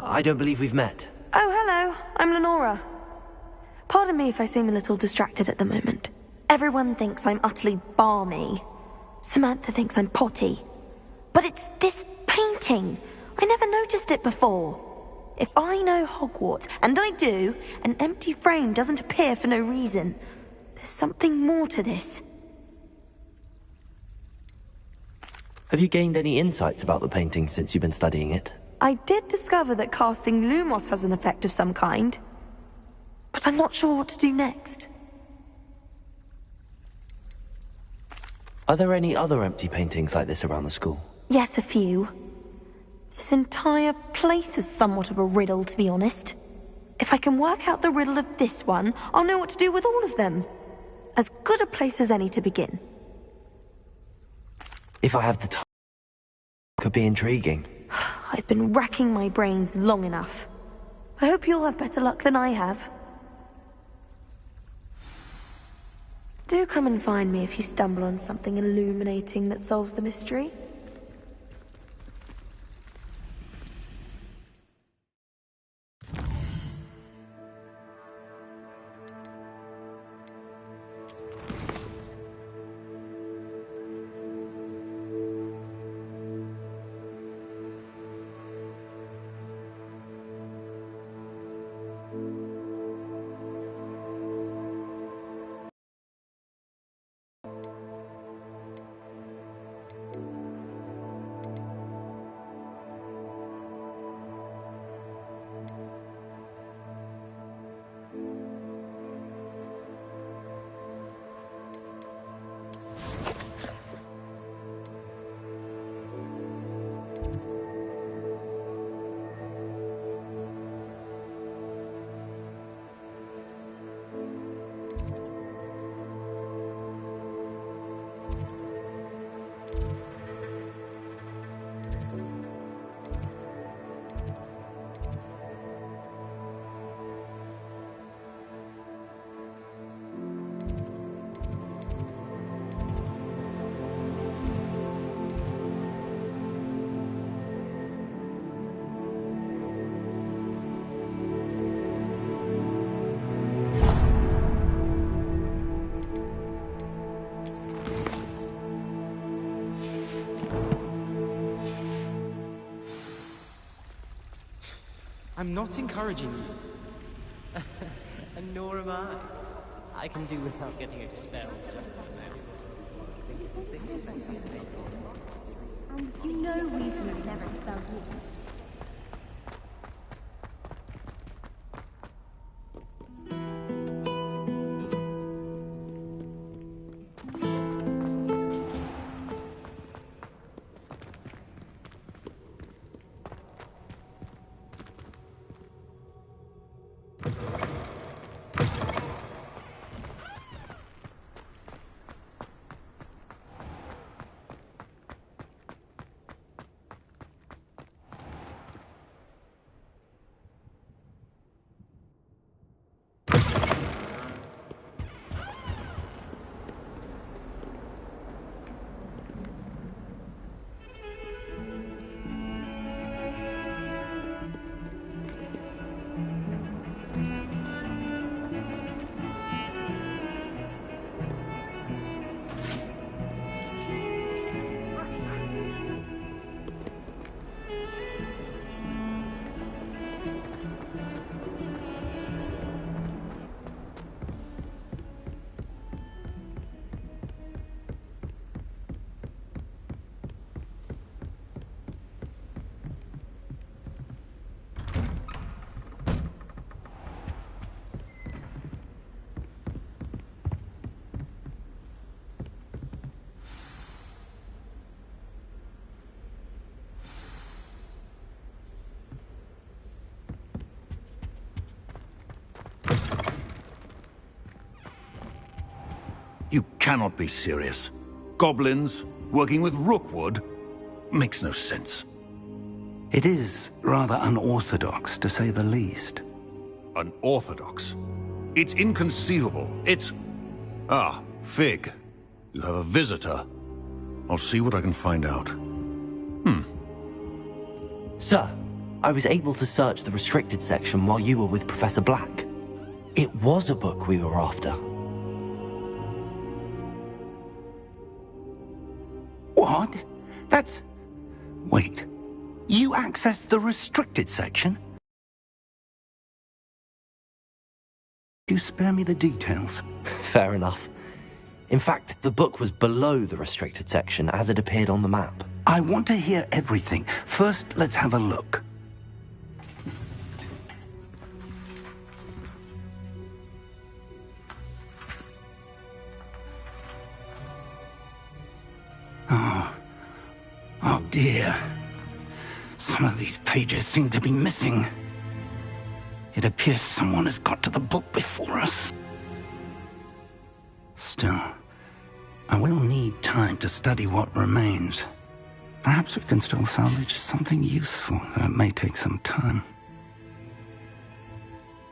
I don't believe we've met. Oh, hello. I'm Lenora. Pardon me if I seem a little distracted at the moment. Everyone thinks I'm utterly balmy. Samantha thinks I'm potty. But it's this painting. I never noticed it before. If I know Hogwarts, and I do, an empty frame doesn't appear for no reason. There's something more to this. Have you gained any insights about the painting since you've been studying it? I did discover that casting Lumos has an effect of some kind. But I'm not sure what to do next. Are there any other empty paintings like this around the school? Yes, a few. This entire place is somewhat of a riddle, to be honest. If I can work out the riddle of this one, I'll know what to do with all of them. As good a place as any to begin. If I have the time, it could be intriguing. I've been racking my brains long enough. I hope you'll have better luck than I have. Do come and find me if you stumble on something illuminating that solves the mystery. I'm not encouraging you. And nor am I. I can do without getting expelled just at the moment. And you know Weasley would never expel you. You cannot be serious. Goblins working with Rookwood? Makes no sense. It is rather unorthodox, to say the least. Unorthodox? It's inconceivable. It's... Ah, Fig. You have a visitor. I'll see what I can find out. Sir, I was able to search the restricted section while you were with Professor Black. It was a book we were after. What? That's... Wait. You accessed the restricted section? You spare me the details. Fair enough. In fact, the book was below the restricted section as it appeared on the map. I want to hear everything. First, let's have a look. Oh dear. Some of these pages seem to be missing. It appears someone has got to the book before us. Still, I will need time to study what remains. Perhaps we can still salvage something useful, though it may take some time.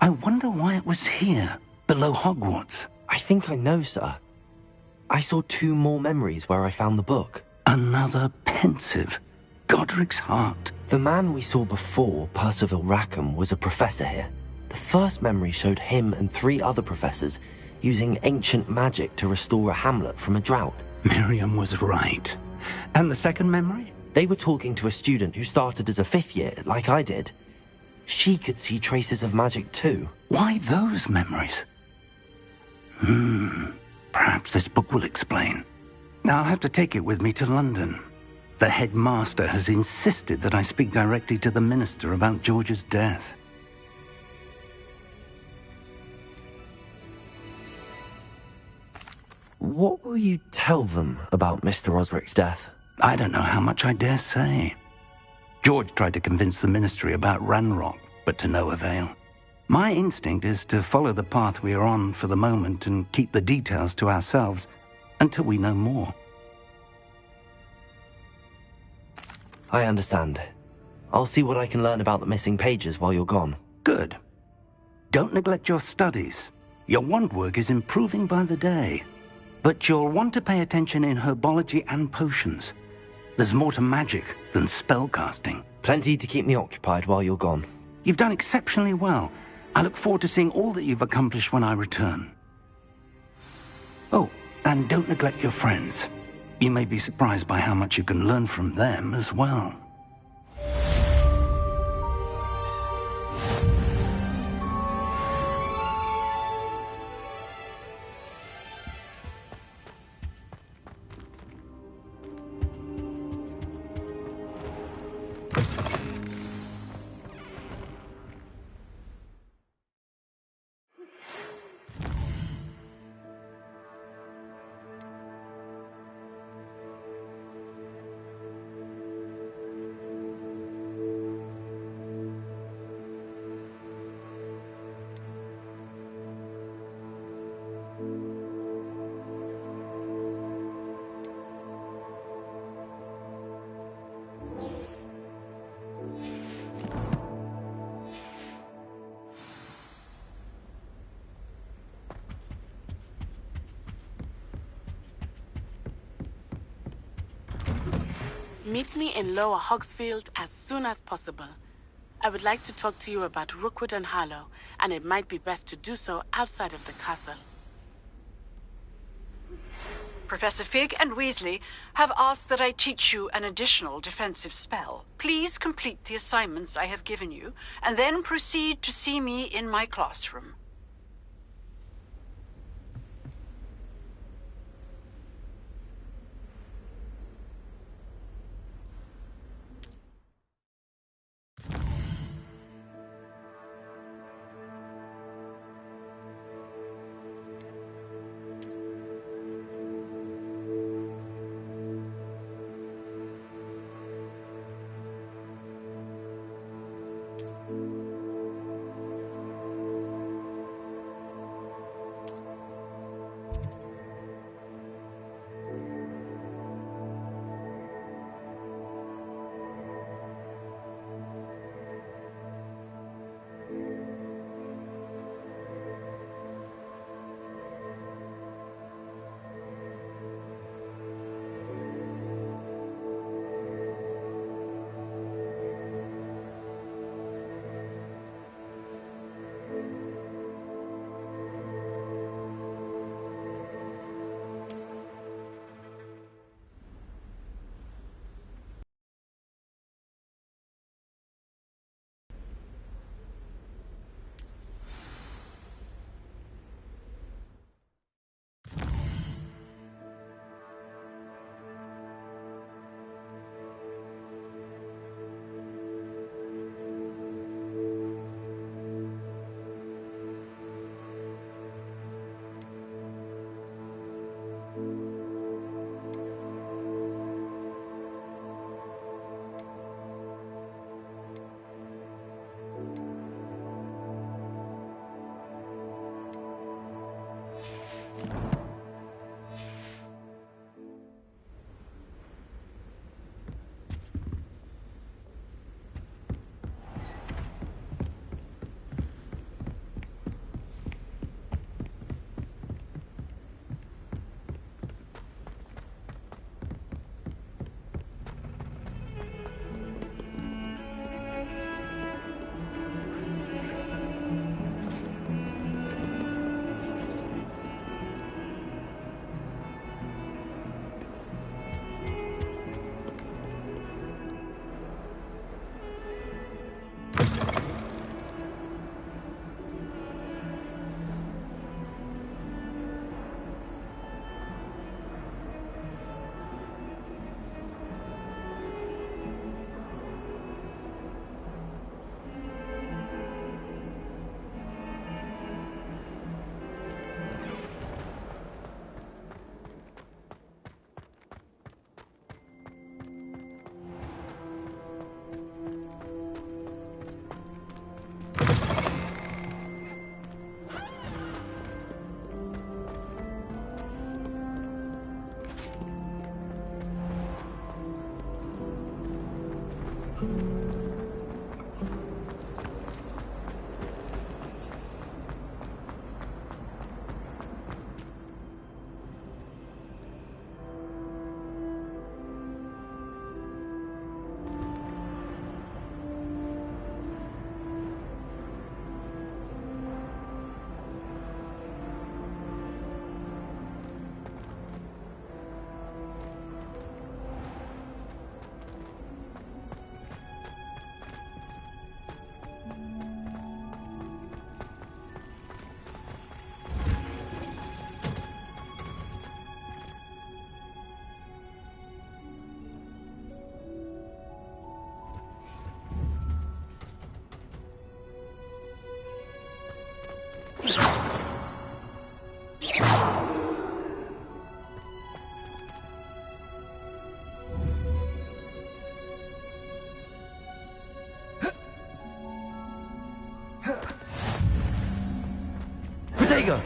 I wonder why it was here, below Hogwarts. I think I know, sir. I saw 2 more memories where I found the book. Another pensive. Godric's heart. The man we saw before, Percival Rackham, was a professor here. The first memory showed him and 3 other professors using ancient magic to restore a hamlet from a drought. Miriam was right. And the second memory? They were talking to a student who started as a 5th year, like I did. She could see traces of magic too. Why those memories? Perhaps this book will explain. I'll have to take it with me to London. The headmaster has insisted that I speak directly to the minister about George's death. What will you tell them about Mr. Osric's death? I don't know how much I dare say. George tried to convince the ministry about Ranrock, but to no avail. My instinct is to follow the path we are on for the moment and keep the details to ourselves until we know more. I understand. I'll see what I can learn about the missing pages while you're gone. Good. Don't neglect your studies. Your wand work is improving by the day. But you'll want to pay attention in herbology and potions. There's more to magic than spellcasting. Plenty to keep me occupied while you're gone. You've done exceptionally well. I look forward to seeing all that you've accomplished when I return. Oh, and don't neglect your friends. You may be surprised by how much you can learn from them as well. Meet me in Lower Hogsfield as soon as possible. I would like to talk to you about Rookwood and Harlow, and it might be best to do so outside of the castle. Professor Fig and Weasley have asked that I teach you an additional defensive spell. Please complete the assignments I have given you, and then proceed to see me in my classroom. Protego!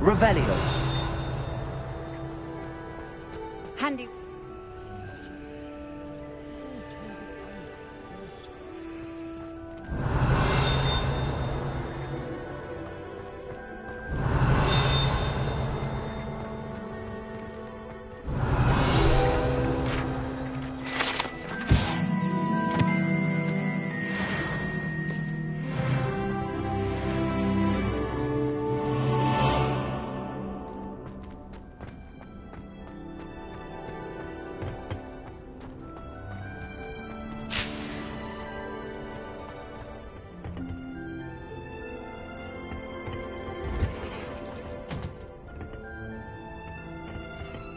Revelio. Handy.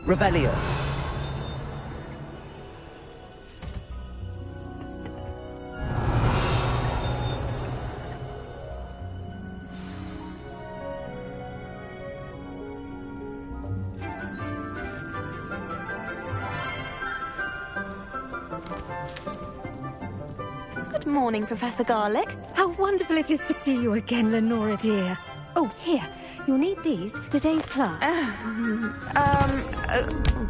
Revelio. Good morning, Professor Garlic. How wonderful it is to see you again, Lenora dear. Oh, here. You'll need these for today's class.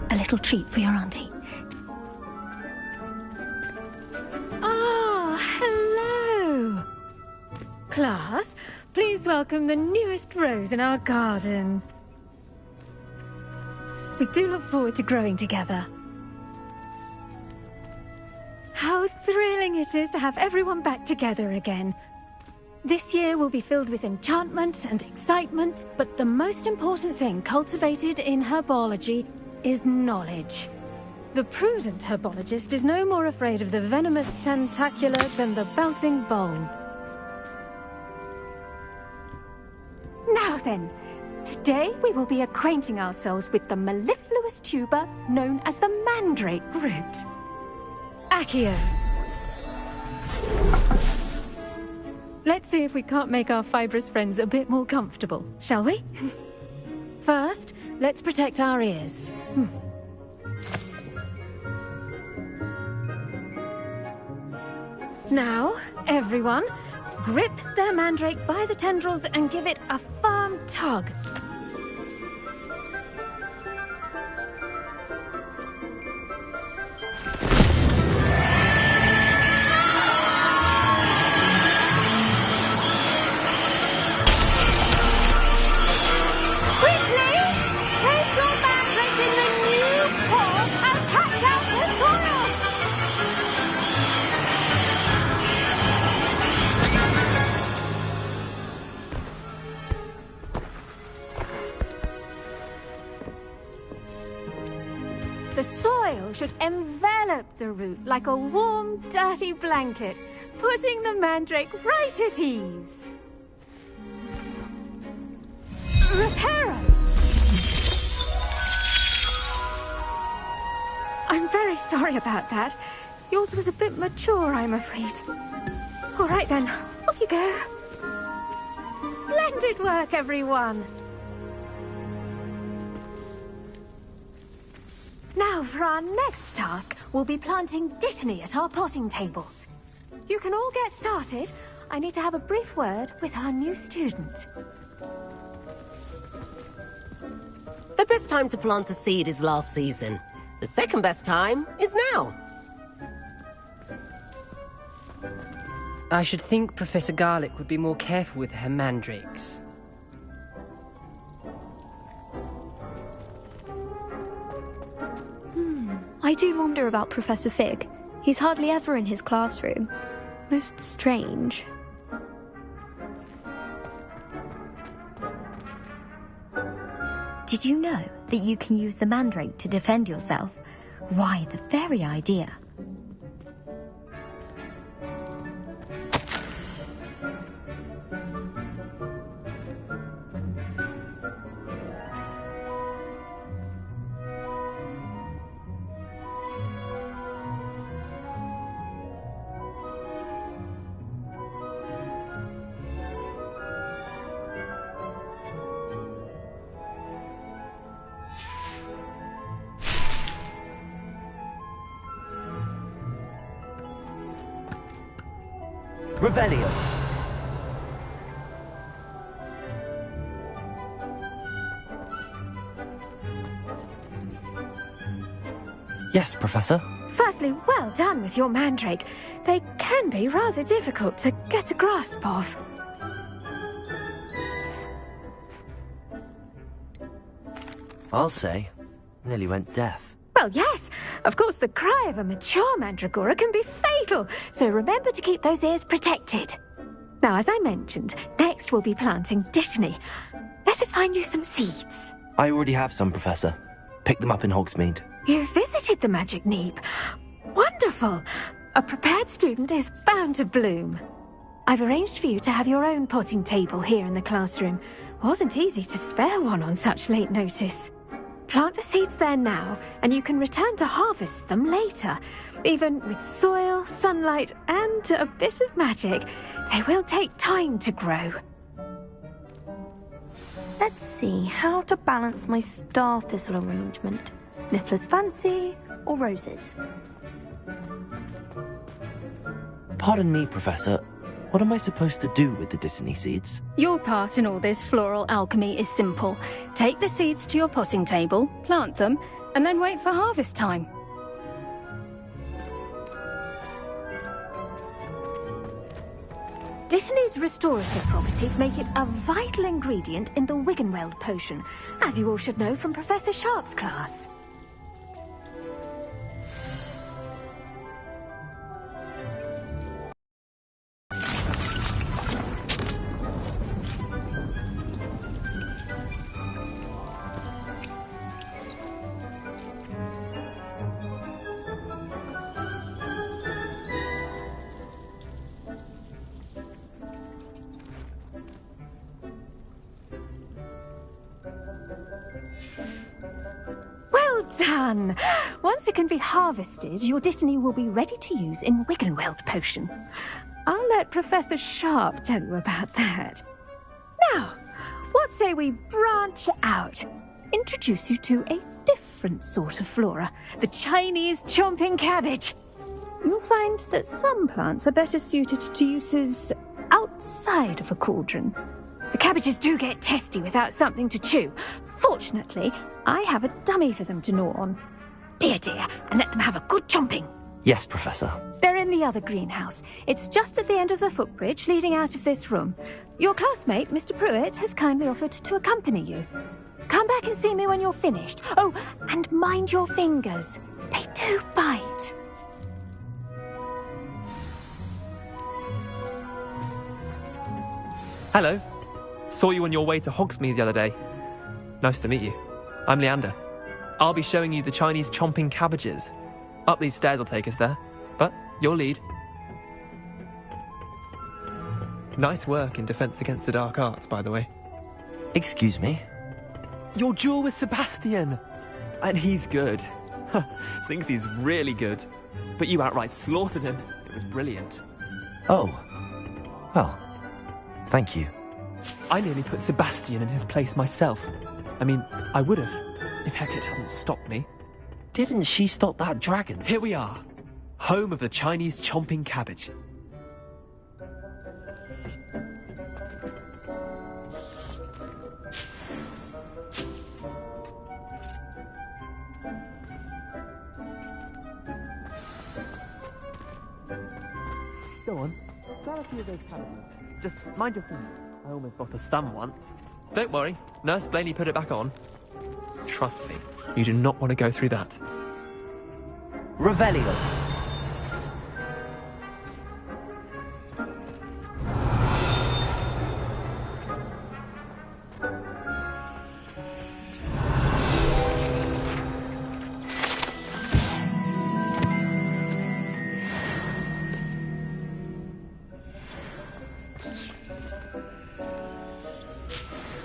A little treat for your auntie. Ah, hello. Class, please welcome the newest rose in our garden. We do look forward to growing together. How thrilling it is to have everyone back together again. This year will be filled with enchantment and excitement, but the most important thing cultivated in herbology is knowledge. The prudent herbologist is no more afraid of the venomous tentacula than the bouncing bulb. Now then, today we will be acquainting ourselves with the mellifluous tuber known as the mandrake root. Accio. Let's see if we can't make our fibrous friends a bit more comfortable, shall we? First, let's protect our ears. Now, everyone, grip their mandrake by the tendrils and give it a firm tug. spell should envelop the root like a warm, dirty blanket, putting the mandrake right at ease. Reparo! I'm very sorry about that. Yours was a bit mature, I'm afraid. All right then, off you go. Splendid work, everyone. Now, for our next task, we'll be planting Dittany at our potting tables. You can all get started. I need to have a brief word with our new student. The best time to plant a seed is last season. The second best time is now. I should think Professor Garlick would be more careful with her mandrakes. I do wonder about Professor Fig. He's hardly ever in his classroom. Most strange. Did you know that you can use the mandrake to defend yourself? Why, the very idea. Revelio. Yes, Professor. Firstly, well done with your mandrake. They can be rather difficult to get a grasp of. I'll say. Nearly went deaf. Well, yes. Of course, the cry of a mature mandragora can be fatal, so remember to keep those ears protected. Now, as I mentioned, next we'll be planting Dittany. Let us find you some seeds. I already have some, Professor. Picked them up in Hogsmeade. You visited the Magic Neep. Wonderful. A prepared student is bound to bloom. I've arranged for you to have your own potting table here in the classroom. Wasn't easy to spare one on such late notice. Plant the seeds there now, and you can return to harvest them later. Even with soil, sunlight, and a bit of magic, they will take time to grow. Let's see how to balance my star thistle arrangement. Niffler's fancy or roses? Pardon me, Professor. What am I supposed to do with the Dittany seeds? Your part in all this floral alchemy is simple. Take the seeds to your potting table, plant them, and then wait for harvest time. Dittany's restorative properties make it a vital ingredient in the Wiggenweld potion, as you all should know from Professor Sharp's class. Done! Once it can be harvested, your Dittany will be ready to use in Wiggenweld potion. I'll let Professor Sharp tell you about that. Now, what say we branch out? Introduce you to a different sort of flora, the Chinese chomping cabbage. You'll find that some plants are better suited to uses outside of a cauldron. The cabbages do get testy without something to chew. Fortunately, I have a dummy for them to gnaw on. Be a dear and let them have a good chomping. Yes, Professor. They're in the other greenhouse. It's just at the end of the footbridge leading out of this room. Your classmate, Mr. Pruitt, has kindly offered to accompany you. Come back and see me when you're finished. Oh, and mind your fingers. They do bite. Hello. Saw you on your way to Hogsmeade the other day. Nice to meet you. I'm Leander. I'll be showing you the Chinese chomping cabbages. Up these stairs will take us there, but your lead. Nice work in Defense Against the Dark Arts, by the way. Excuse me? Your duel with Sebastian! And he's good. Thinks he's really good. But you outright slaughtered him. It was brilliant. Oh. Well, thank you. I nearly put Sebastian in his place myself. I mean, I would have, if Hecate hadn't stopped me. Didn't she stop that dragon? Here we are. Home of the Chinese chomping cabbage. Go on, grab a few of those cabbages. Just mind your feet. I almost lost a thumb once. Don't worry, Nurse Blaney put it back on. Trust me, you do not want to go through that. Revelio.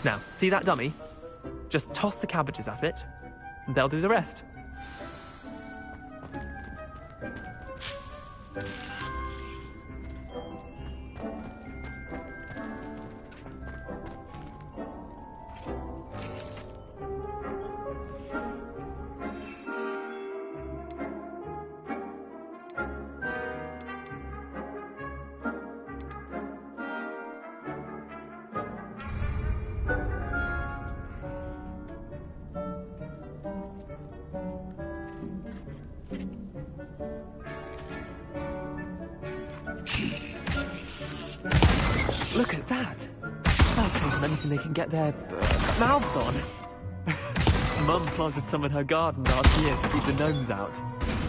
Now, see that dummy? Just toss the cabbages at it, and they'll do the rest. Look at that! I'll take them anything they can get their mouths on. Mum planted some in her garden last year to keep the gnomes out.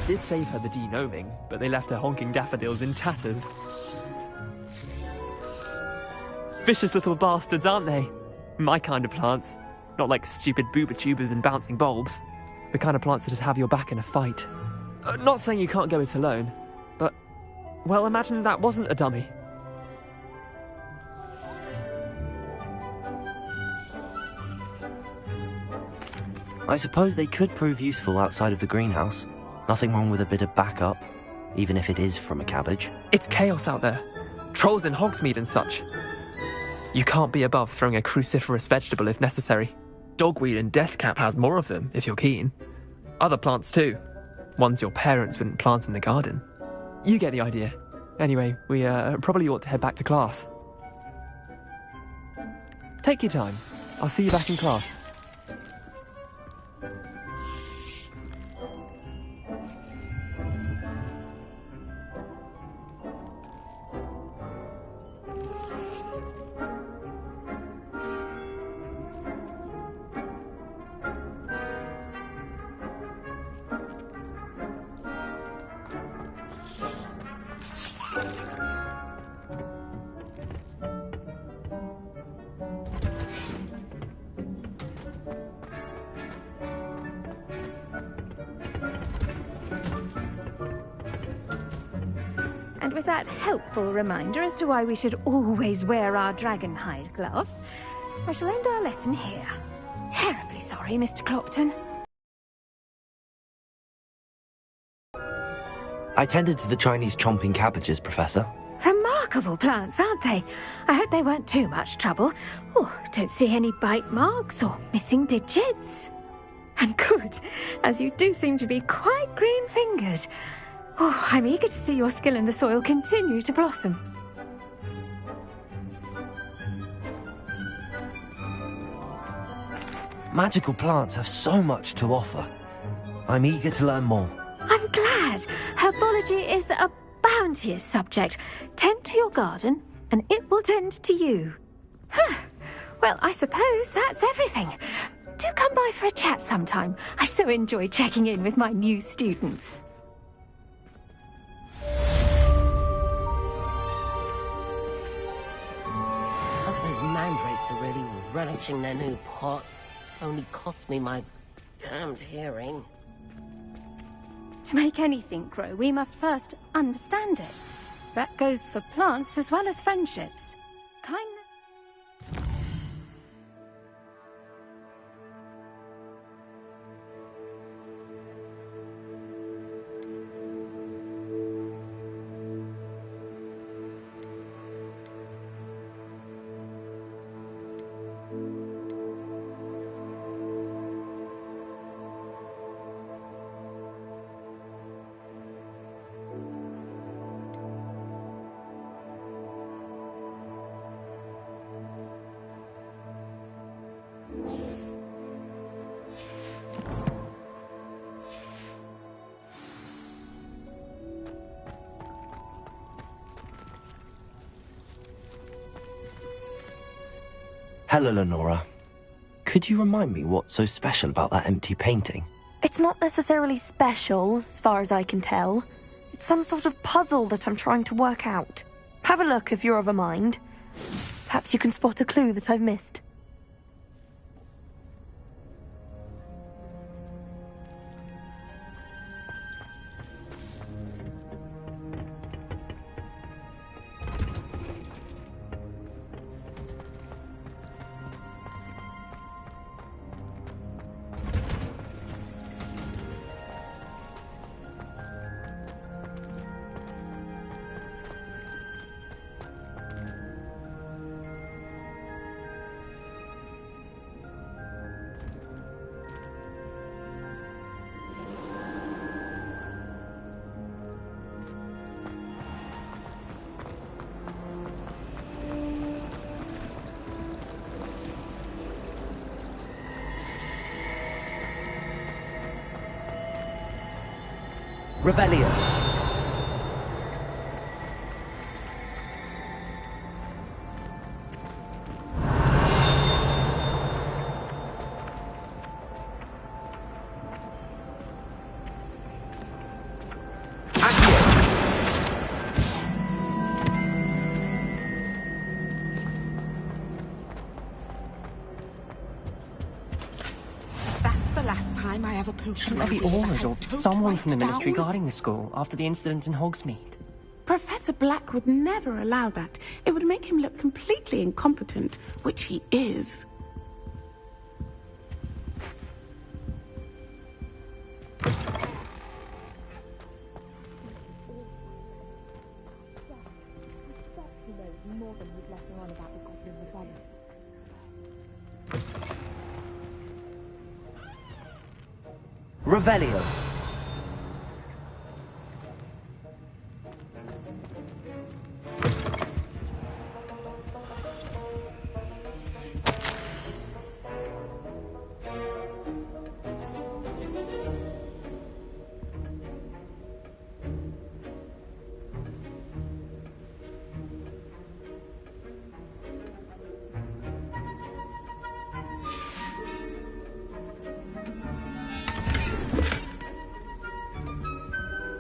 Did save her the de-gnoming, but they left her honking daffodils in tatters. Vicious little bastards, aren't they? My kind of plants. Not like stupid booba tubers and bouncing bulbs. The kind of plants that'd have your back in a fight. Not saying you can't go it alone, but... well, imagine that wasn't a dummy. I suppose they could prove useful outside of the greenhouse. Nothing wrong with a bit of backup, even if it is from a cabbage. It's chaos out there. Trolls in Hogsmeade and such. You can't be above throwing a cruciferous vegetable if necessary. Dogweed and deathcap has more of them, if you're keen. Other plants too. Ones your parents wouldn't plant in the garden. You get the idea. Anyway, we probably ought to head back to class. Take your time. I'll see you back in class. And with that helpful reminder as to why we should always wear our dragon hide gloves, I shall end our lesson here. Terribly sorry, Mr. Clopton. I tended to the Chinese chomping cabbages, Professor. Remarkable plants, aren't they? I hope they weren't too much trouble. Oh, don't see any bite marks or missing digits. And good, as you do seem to be quite green-fingered. Oh, I'm eager to see your skill in the soil continue to blossom. Magical plants have so much to offer. I'm eager to learn more. I'm glad. Herbology is a bounteous subject. Tend to your garden, and it will tend to you. Huh. Well, I suppose that's everything. Do come by for a chat sometime. I so enjoy checking in with my new students. Those mandrakes are really relishing their new pots. Only cost me my damned hearing. To make anything grow, we must first understand it. That goes for plants as well as friendships. Kindness. Hello, Lenora. Could you remind me what's so special about that empty painting? It's not necessarily special, as far as I can tell. It's some sort of puzzle that I'm trying to work out. Have a look if you're of a mind. Perhaps you can spot a clue that I've missed. Revelio. I have a potion. Shouldn't there be orders or someone from the ministry guarding the school after the incident in Hogsmeade? Professor Black would never allow that. It would make him look completely incompetent, which he is. Revelio.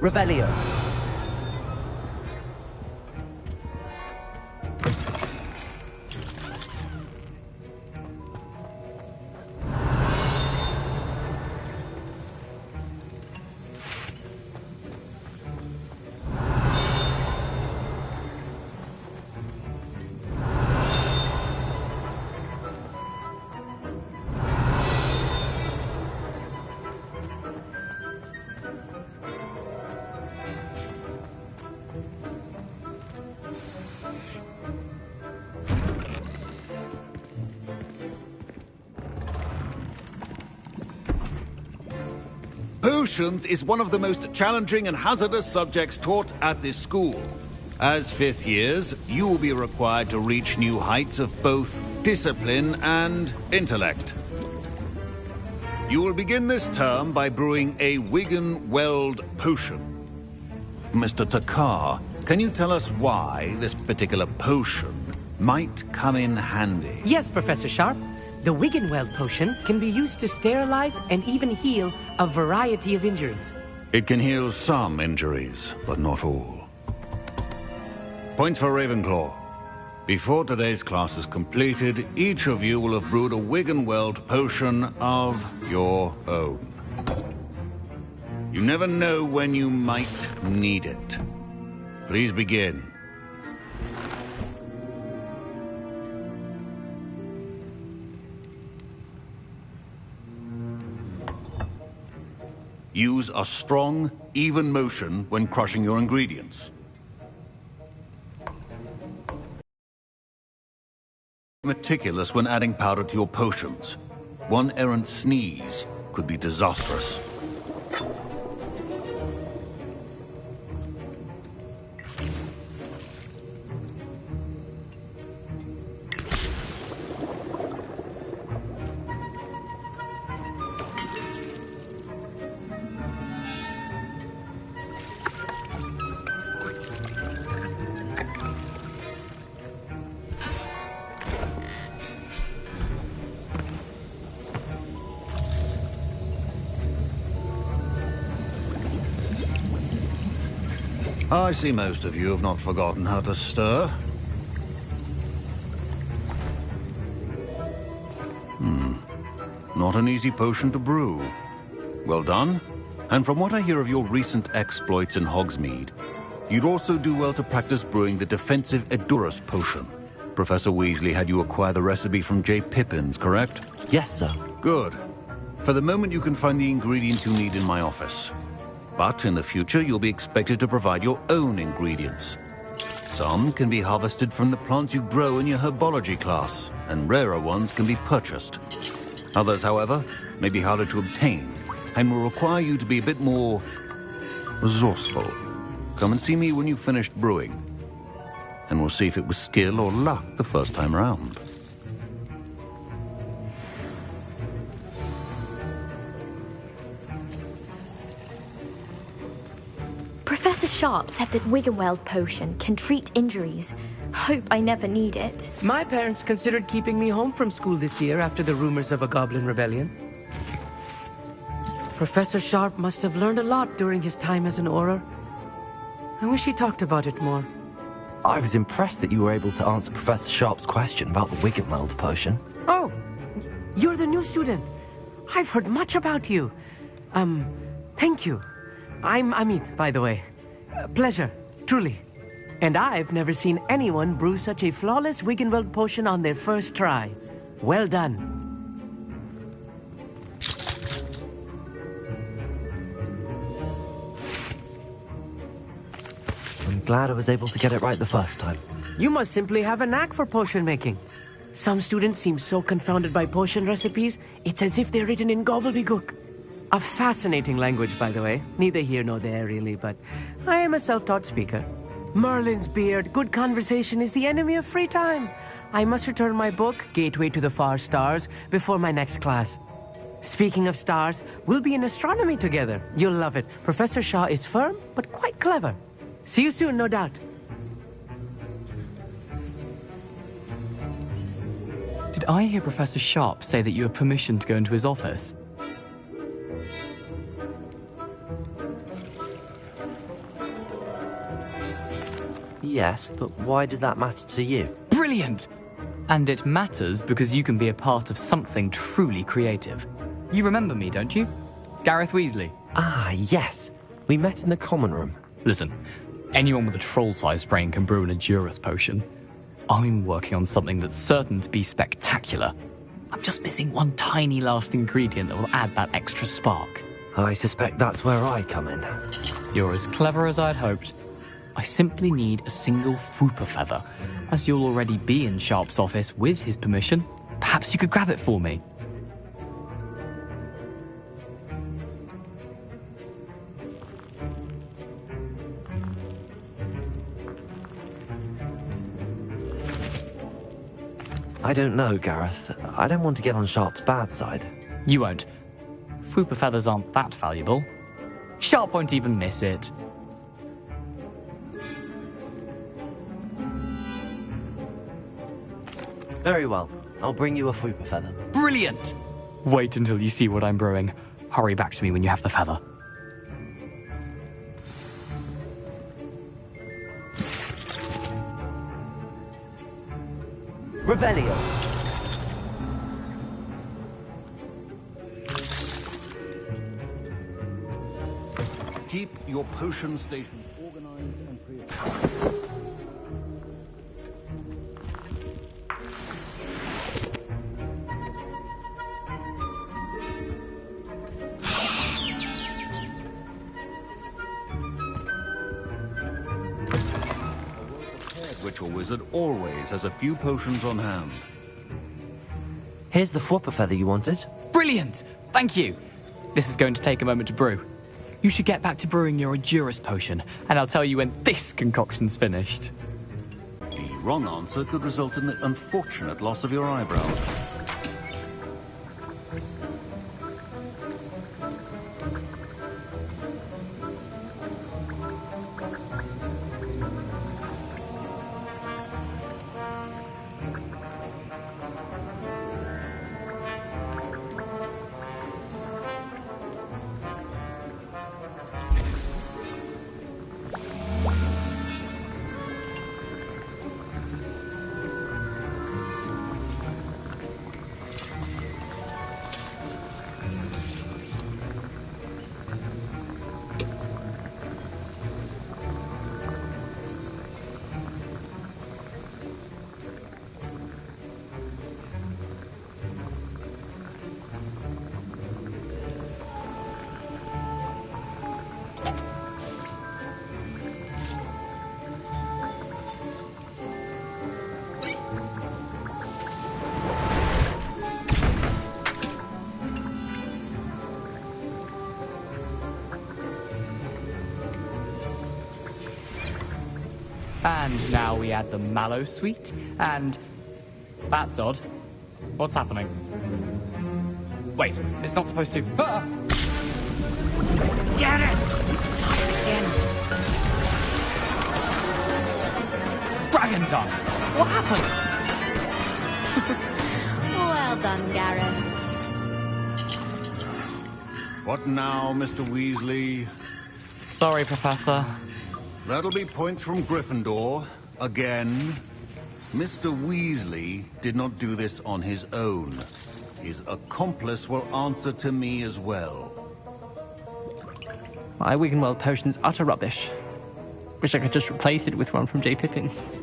Revelio. Potions is one of the most challenging and hazardous subjects taught at this school. As fifth years, you will be required to reach new heights of both discipline and intellect. You will begin this term by brewing a Wiggenweld potion. Mr. Takar, can you tell us why this particular potion might come in handy? Yes, Professor Sharp. The Wiggenweld potion can be used to sterilize and even heal a variety of injuries. It can heal some injuries, but not all. Point for Ravenclaw. Before today's class is completed, each of you will have brewed a Wiggenweld potion of your own. You never know when you might need it. Please begin. Use a strong, even motion when crushing your ingredients. Meticulous when adding powder to your potions. One errant sneeze could be disastrous. I see most of you have not forgotten how to stir. Not an easy potion to brew. Well done. And from what I hear of your recent exploits in Hogsmeade, you'd also do well to practice brewing the defensive Edurus potion. Professor Weasley had you acquire the recipe from J. Pippins, correct? Yes, sir. Good. For the moment, you can find the ingredients you need in my office. But in the future, you'll be expected to provide your own ingredients. Some can be harvested from the plants you grow in your herbology class, and rarer ones can be purchased. Others, however, may be harder to obtain, and will require you to be a bit more resourceful. Come and see me when you've finished brewing, and we'll see if it was skill or luck the first time round. Professor Sharp said that Wiggenweld potion can treat injuries. Hope I never need it. My parents considered keeping me home from school this year after the rumors of a goblin rebellion. Professor Sharp must have learned a lot during his time as an Auror. I wish he talked about it more. I was impressed that you were able to answer Professor Sharp's question about the Wiggenweld potion. Oh, you're the new student. I've heard much about you. Thank you. I'm Amit, by the way. Pleasure, truly. And I've never seen anyone brew such a flawless Wiggenweld potion on their first try. Well done. I'm glad I was able to get it right the first time. You must simply have a knack for potion making. Some students seem so confounded by potion recipes, it's as if they're written in gobbledygook. A fascinating language, by the way. Neither here nor there, really, but I am a self-taught speaker. Merlin's beard, good conversation is the enemy of free time. I must return my book, Gateway to the Far Stars, before my next class. Speaking of stars, we'll be in astronomy together. You'll love it. Professor Shaw is firm, but quite clever. See you soon, no doubt. Did I hear Professor Sharp say that you have permission to go into his office? Yes, but why does that matter to you? Brilliant! And it matters because you can be a part of something truly creative. You remember me, don't you? Gareth Weasley. Ah, yes. We met in the common room. Listen, anyone with a troll-sized brain can brew an Edurus potion. I'm working on something that's certain to be spectacular. I'm just missing one tiny last ingredient that will add that extra spark. I suspect that's where I come in. You're as clever as I'd hoped. I simply need a single Fwooper feather. As you'll already be in Sharp's office with his permission, perhaps you could grab it for me. I don't know, Gareth. I don't want to get on Sharp's bad side. You won't. Fwooper feathers aren't that valuable. Sharp won't even miss it. Very well. I'll bring you a Fwooper feather. Brilliant! Wait until you see what I'm brewing. Hurry back to me when you have the feather. Revelio. Keep your potion station organized and prepared. Ritual wizard always has a few potions on hand. Here's the Fwopper feather you wanted. Brilliant! Thank you. This is going to take a moment to brew. You should get back to brewing your Adurus potion, and I'll tell you when this concoction's finished. The wrong answer could result in the unfortunate loss of your eyebrows. And now we add the mallow sweet, and... That's odd. What's happening? Wait, it's not supposed to... Ah! Get it! Again. Dragon tongue! What happened? Well done, Gareth. What now, Mr. Weasley? Sorry, Professor. That'll be points from Gryffindor. Again. Mr. Weasley did not do this on his own. His accomplice will answer to me as well. My Wiggenweld potion's utter rubbish. Wish I could just replace it with one from J. Pippin's.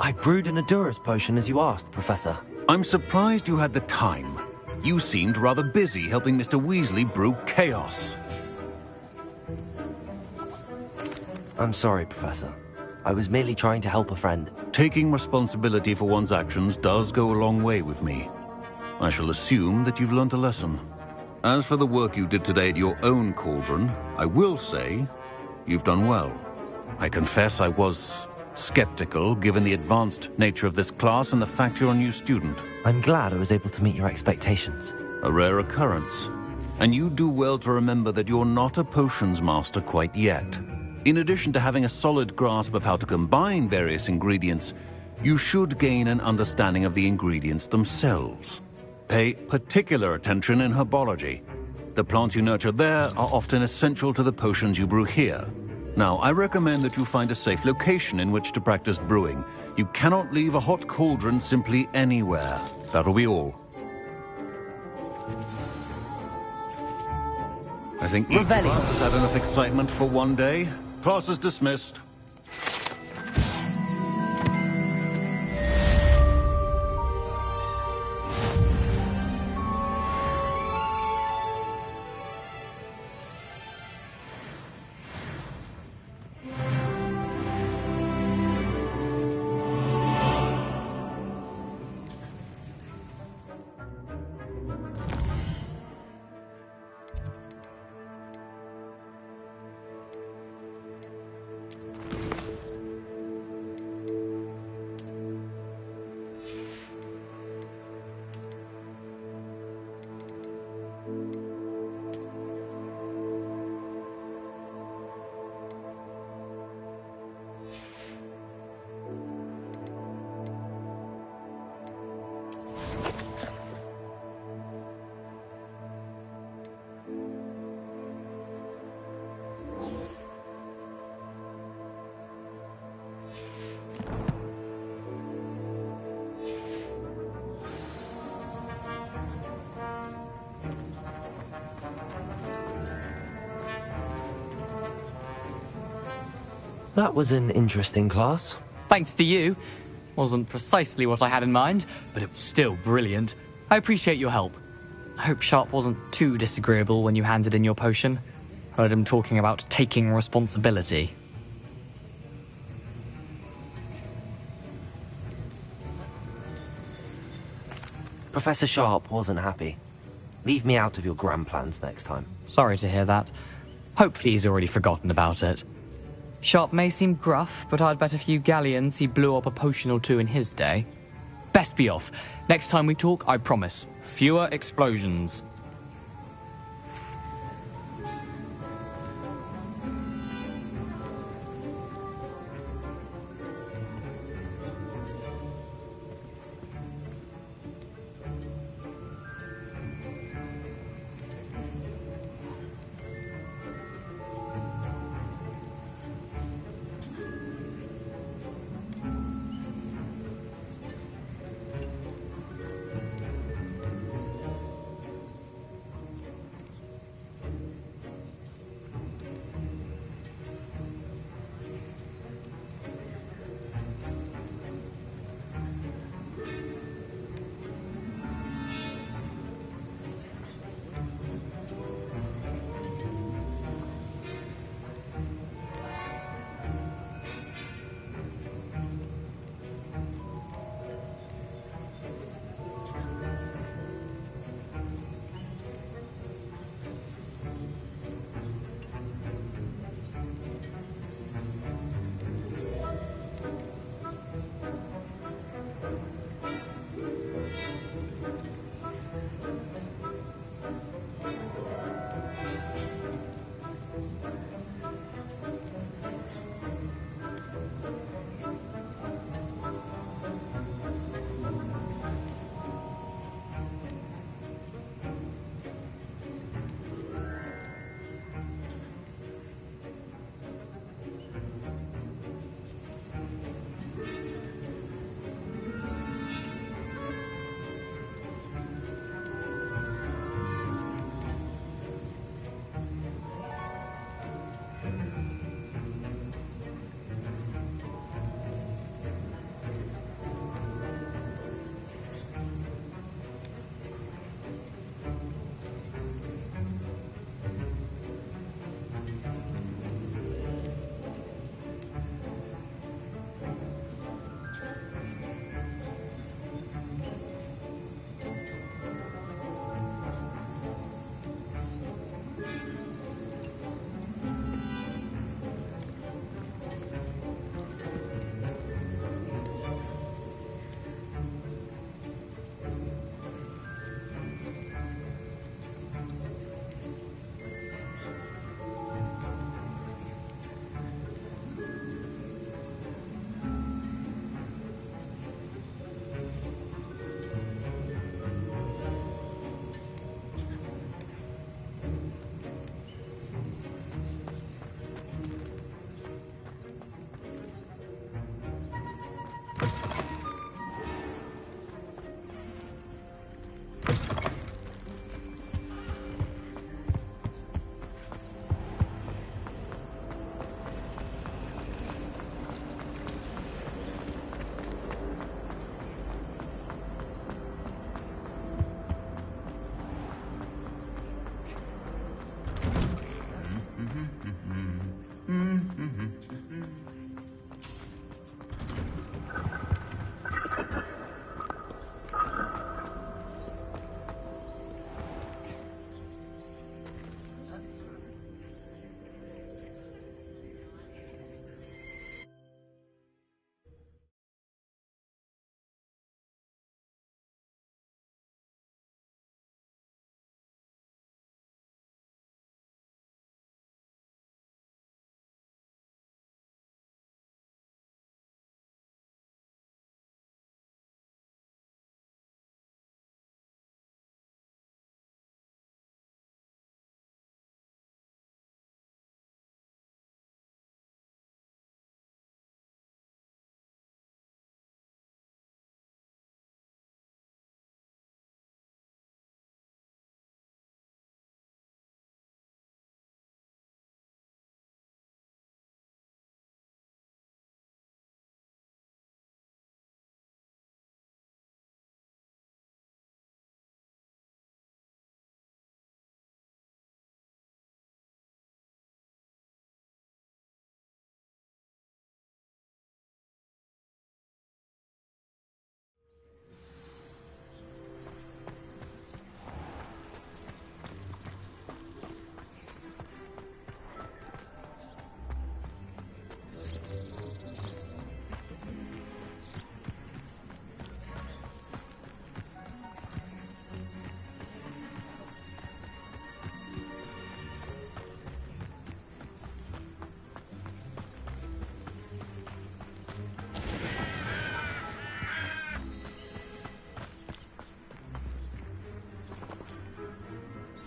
I brewed an Adurus potion as you asked, Professor. I'm surprised you had the time. You seemed rather busy helping Mr. Weasley brew chaos. I'm sorry, Professor. I was merely trying to help a friend. Taking responsibility for one's actions does go a long way with me. I shall assume that you've learnt a lesson. As for the work you did today at your own cauldron, I will say you've done well. I confess I was skeptical, given the advanced nature of this class and the fact you're a new student. I'm glad I was able to meet your expectations. A rare occurrence. And you do well to remember that you're not a potions master quite yet. In addition to having a solid grasp of how to combine various ingredients, you should gain an understanding of the ingredients themselves. Pay particular attention in herbology. The plants you nurture there are often essential to the potions you brew here. Now, I recommend that you find a safe location in which to practice brewing. You cannot leave a hot cauldron simply anywhere. That'll be all. I think each of us has had enough excitement for one day. Class is dismissed. That was an interesting class. Thanks to you. Wasn't precisely what I had in mind, but it was still brilliant. I appreciate your help. I hope Sharp wasn't too disagreeable when you handed in your potion. Heard him talking about taking responsibility. Professor Sharp wasn't happy. Leave me out of your grand plans next time. Sorry to hear that. Hopefully he's already forgotten about it. Sharp may seem gruff, but I'd bet a few galleons he blew up a potion or two in his day. Best be off. Next time we talk, I promise, fewer explosions.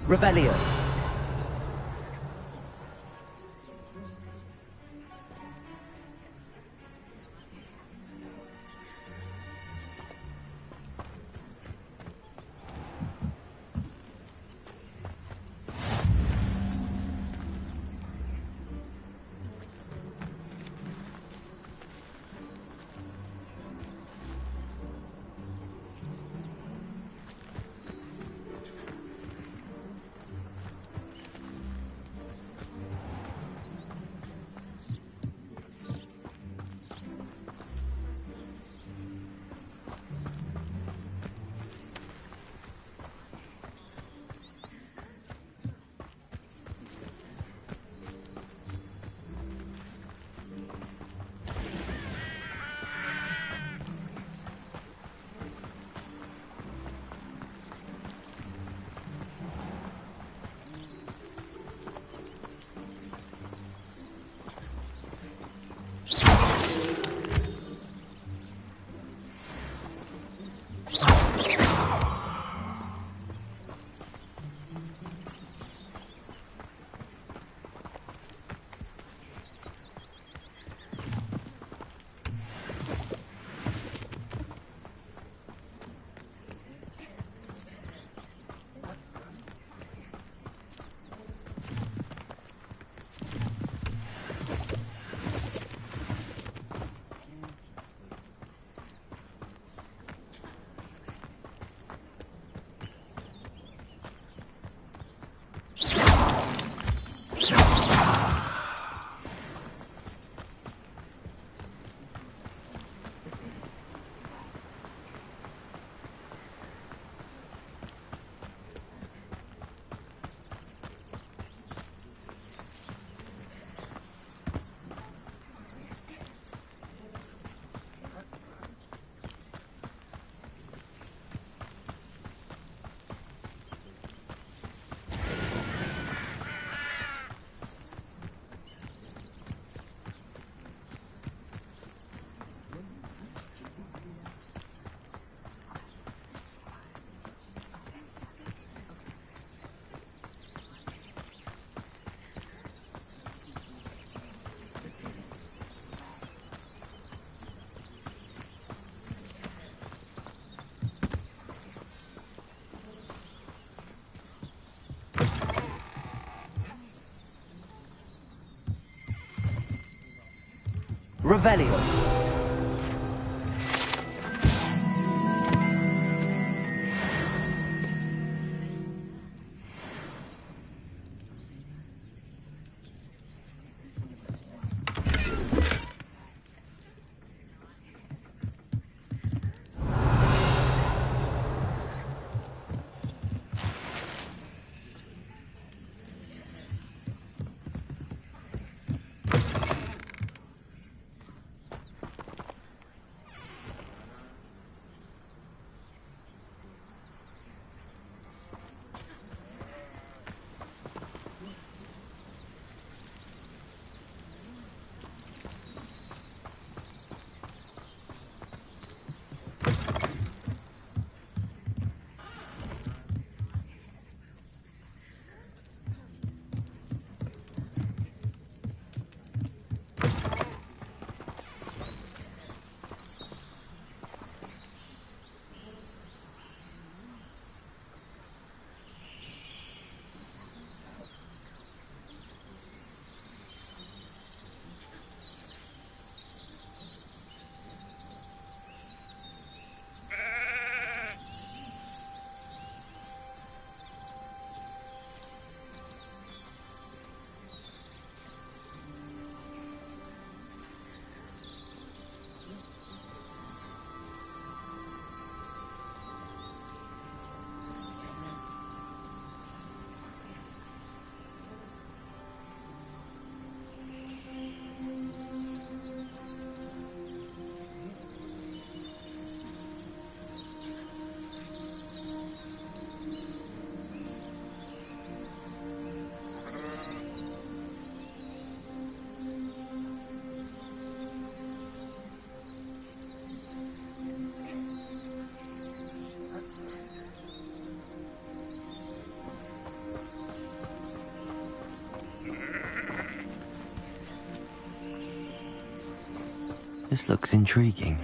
Revelio. Revelio. This looks intriguing.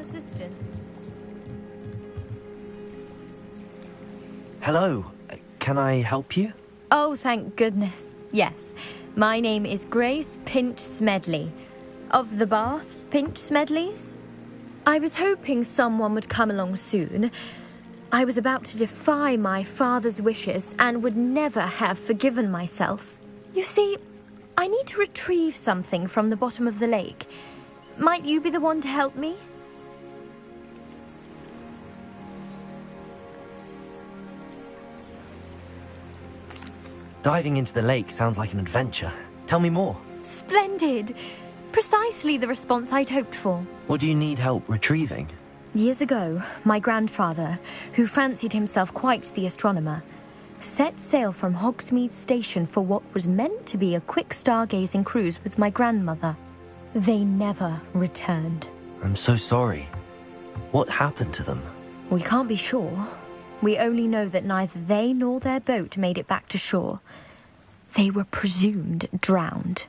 Assistance. Hello. Can I help you? Oh, thank goodness. Yes. My name is Grace Pinch Smedley. Of the Bath Pinch Smedleys? I was hoping someone would come along soon. I was about to defy my father's wishes and would never have forgiven myself. You see, I need to retrieve something from the bottom of the lake. Might you be the one to help me? Diving into the lake sounds like an adventure. Tell me more. Splendid! Precisely the response I'd hoped for. What do you need help retrieving? Years ago, my grandfather, who fancied himself quite the astronomer, set sail from Hogsmeade Station for what was meant to be a quick stargazing cruise with my grandmother. They never returned. I'm so sorry. What happened to them? We can't be sure. We only know that neither they nor their boat made it back to shore. They were presumed drowned.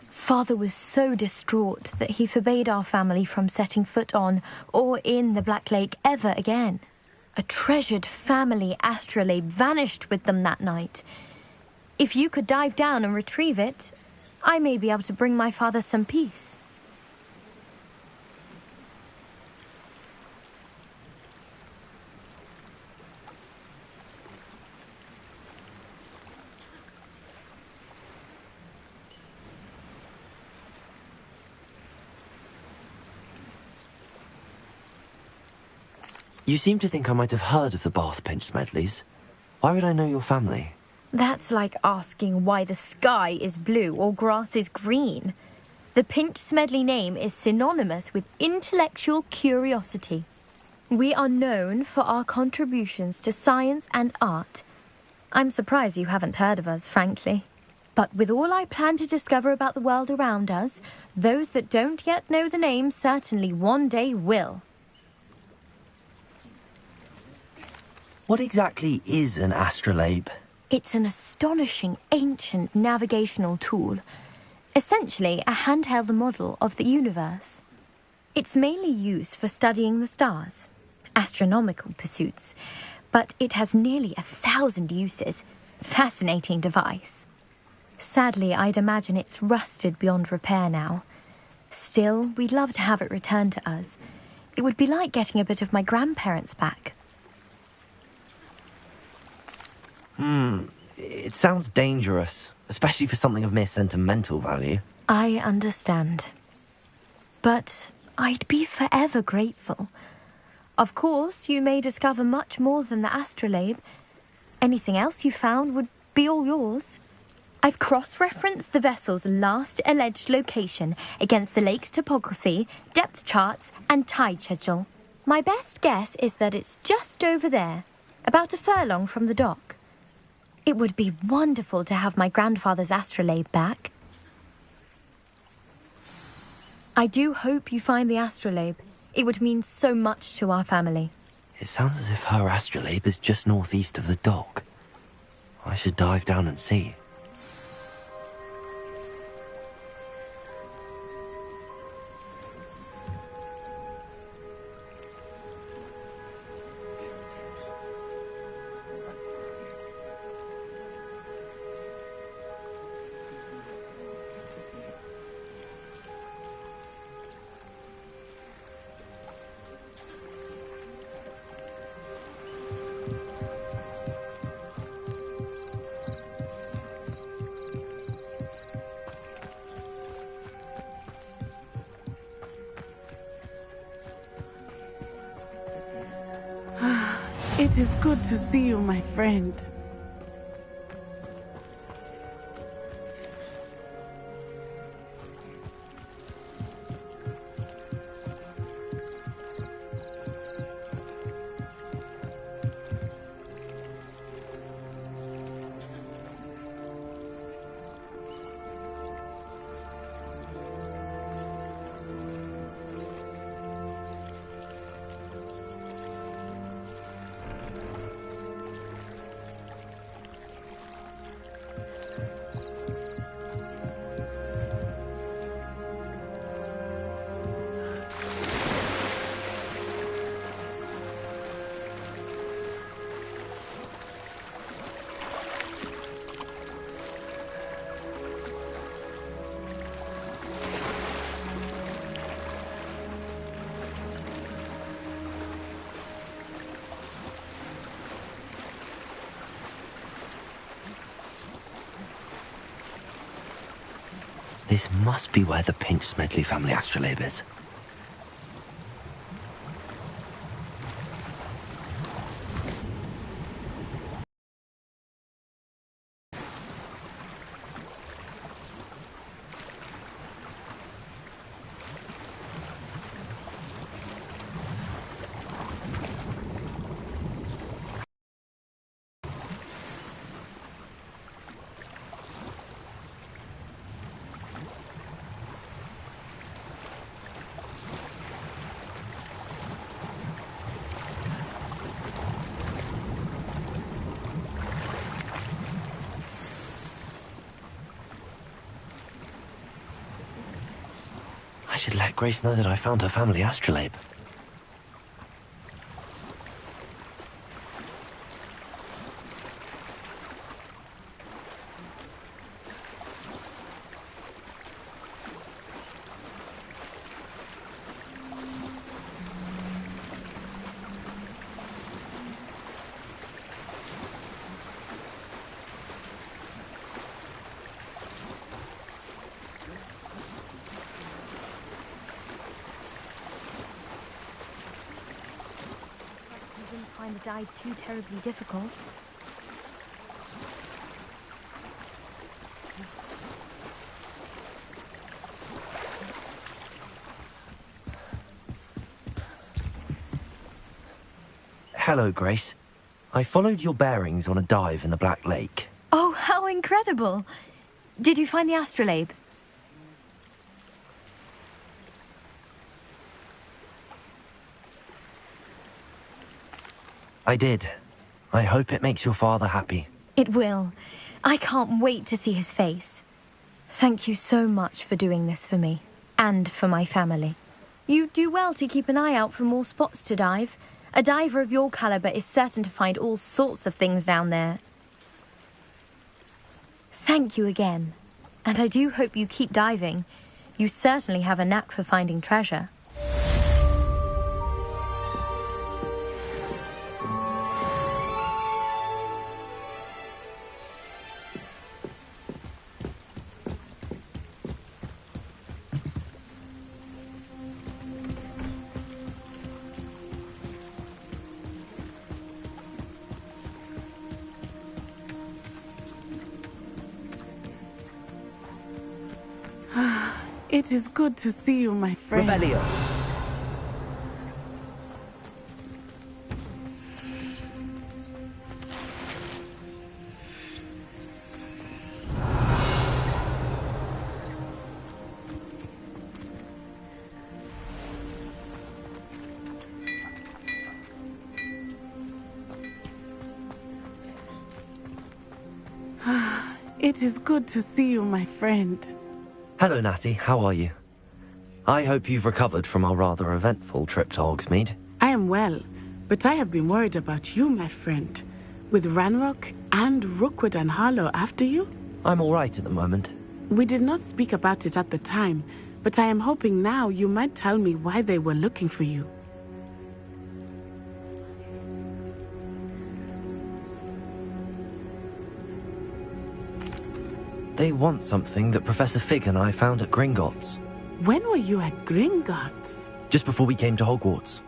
Father was so distraught that he forbade our family from setting foot on or in the Black Lake ever again. A treasured family astrolabe vanished with them that night. If you could dive down and retrieve it, I may be able to bring my father some peace. You seem to think I might have heard of the Bath Pinch Smedleys. Why would I know your family? That's like asking why the sky is blue or grass is green. The Pinch Smedley name is synonymous with intellectual curiosity. We are known for our contributions to science and art. I'm surprised you haven't heard of us, frankly. But with all I plan to discover about the world around us, those that don't yet know the name certainly one day will. What exactly is an astrolabe? It's an astonishing ancient navigational tool. Essentially a handheld model of the universe. It's mainly used for studying the stars, astronomical pursuits, but it has nearly 1,000 uses. Fascinating device. Sadly, I'd imagine it's rusted beyond repair now. Still, we'd love to have it returned to us. It would be like getting a bit of my grandparents back. It sounds dangerous, especially for something of mere sentimental value. I understand. But I'd be forever grateful. Of course, you may discover much more than the astrolabe. Anything else you found would be all yours. I've cross-referenced the vessel's last alleged location against the lake's topography, depth charts, and tide schedule. My best guess is that it's just over there, about a furlong from the dock. It would be wonderful to have my grandfather's astrolabe back. I do hope you find the astrolabe. It would mean so much to our family. It sounds as if her astrolabe is just northeast of the dock. I should dive down and see. It is good to see you, my friend. This must be where the Pinch-Smedley family astrolabe is. I should let Grace know that I found her family astrolabe. Find the dive too terribly difficult. Hello, Grace. I followed your bearings on a dive in the Black Lake. Oh, how incredible! Did you find the astrolabe? I did. I hope it makes your father happy. It will. I can't wait to see his face. Thank you so much for doing this for me, and for my family. You do well to keep an eye out for more spots to dive. A diver of your caliber is certain to find all sorts of things down there. Thank you again. And I do hope you keep diving. You certainly have a knack for finding treasure. It is good to see you, my friend. Revelio. It is good to see you, my friend. Hello, Natty. How are you? I hope you've recovered from our rather eventful trip to Hogsmeade. I am well, but I have been worried about you, my friend. With Ranrock and Rookwood and Harlow after you? I'm all right at the moment. We did not speak about it at the time, but I am hoping now you might tell me why they were looking for you. They want something that Professor Fig and I found at Gringotts. When were you at Gringotts? Just before we came to Hogwarts.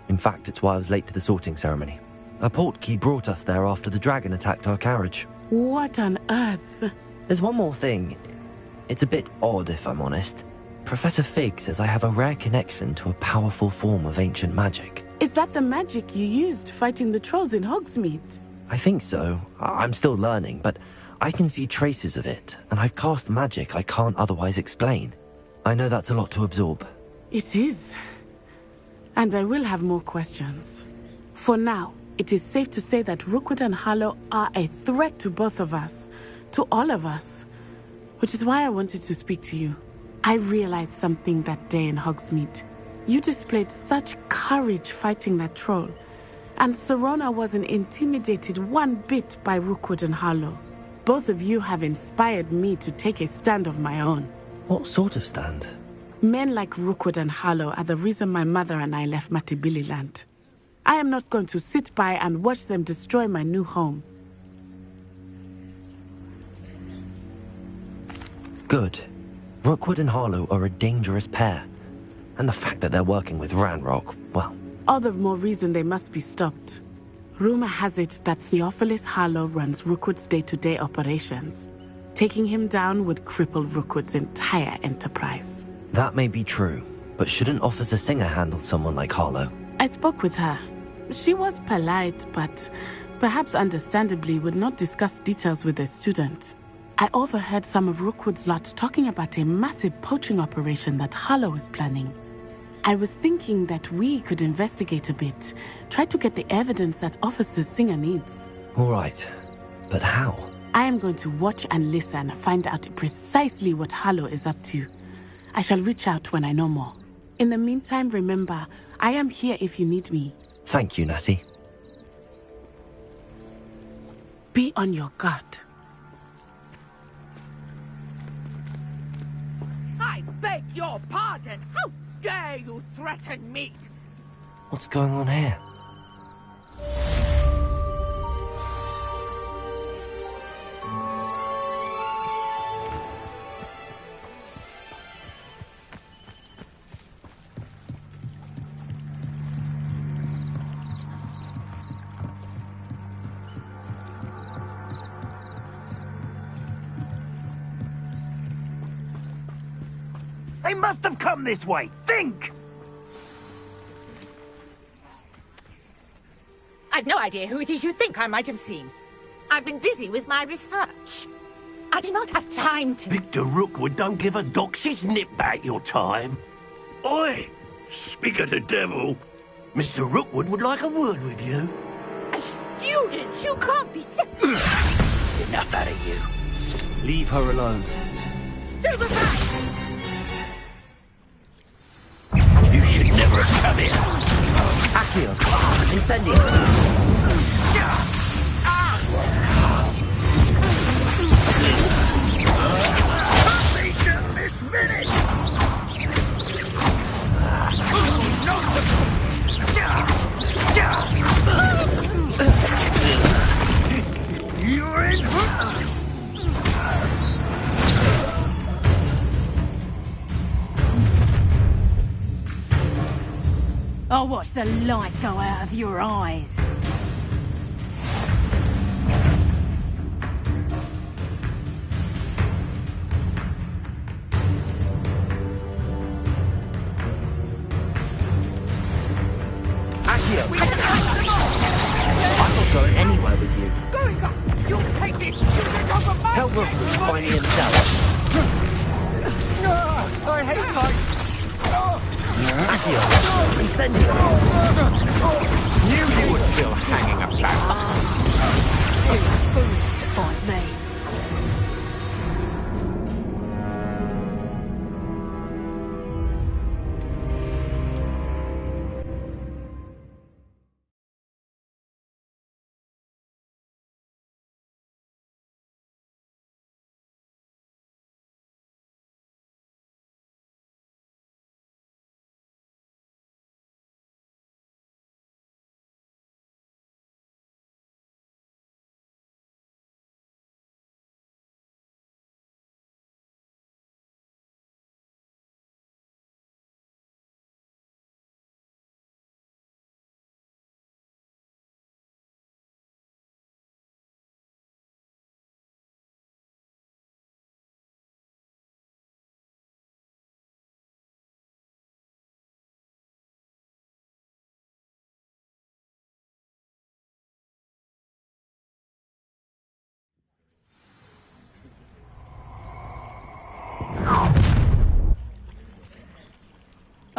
In fact, it's why I was late to the sorting ceremony. A portkey brought us there after the dragon attacked our carriage. What on earth? There's one more thing. It's a bit odd, if I'm honest. Professor Fig says I have a rare connection to a powerful form of ancient magic. Is that the magic you used fighting the trolls in Hogsmeade? I think so. I'm still learning, but I can see traces of it, and I've cast magic I can't otherwise explain. I know that's a lot to absorb. It is. And I will have more questions. For now, it is safe to say that Rookwood and Harlow are a threat to both of us, to all of us. Which is why I wanted to speak to you. I realized something that day in Hogsmeade. You displayed such courage fighting that troll, and Serona wasn't intimidated one bit by Rookwood and Harlow. Both of you have inspired me to take a stand of my own. What sort of stand? Men like Rookwood and Harlow are the reason my mother and I left Matibili I am not going to sit by and watch them destroy my new home. Good. Rookwood and Harlow are a dangerous pair. And the fact that they're working with Ranrock, well... All the more reason they must be stopped. Rumor has it that Theophilus Harlow runs Rookwood's day-to-day operations. Taking him down would cripple Rookwood's entire enterprise. That may be true, but shouldn't Officer Singer handle someone like Harlow? I spoke with her. She was polite, but perhaps understandably would not discuss details with a student. I overheard some of Rookwood's lot talking about a massive poaching operation that Harlow is planning. I was thinking that we could investigate a bit, try to get the evidence that Officer Singer needs. All right, but how? I am going to watch and listen, find out precisely what Harlow is up to. I shall reach out when I know more. In the meantime, remember, I am here if you need me. Thank you, Natty. Be on your guard. I beg your pardon! How dare you threaten me? What's going on here? They must have come this way. Think! I've no idea who it is you think I might have seen. I've been busy with my research. I do not have time to... Victor Rookwood don't give a doxy's nip back your time. Oi! Speak of the devil. Mr. Rookwood would like a word with you. A student? You can't be... Enough out of you. Leave her alone. Stupefy! You should never have come here. Accio! Incendio! Be done this minute! You're in front! I'll watch the light go out of your eyes. Accio! I'm not going anywhere with you. Going up! You'll take this student off of my... Tell Rookwood to find me himself. I hate heights! Accio! Incendio! Knew you were still hanging about. It was foolish to fight me.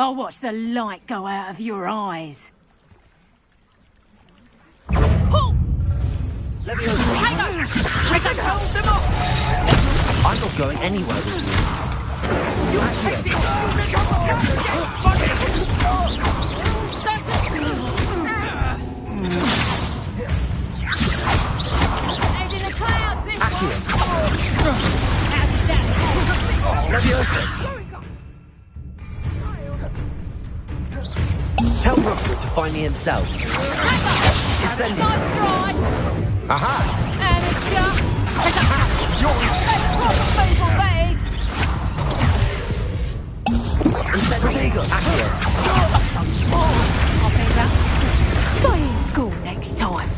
I'll watch the light go out of your eyes. I'm not going anywhere with you. Tell Rookwood to find me himself. Descending. Aha! And it's up. Stay in school next time.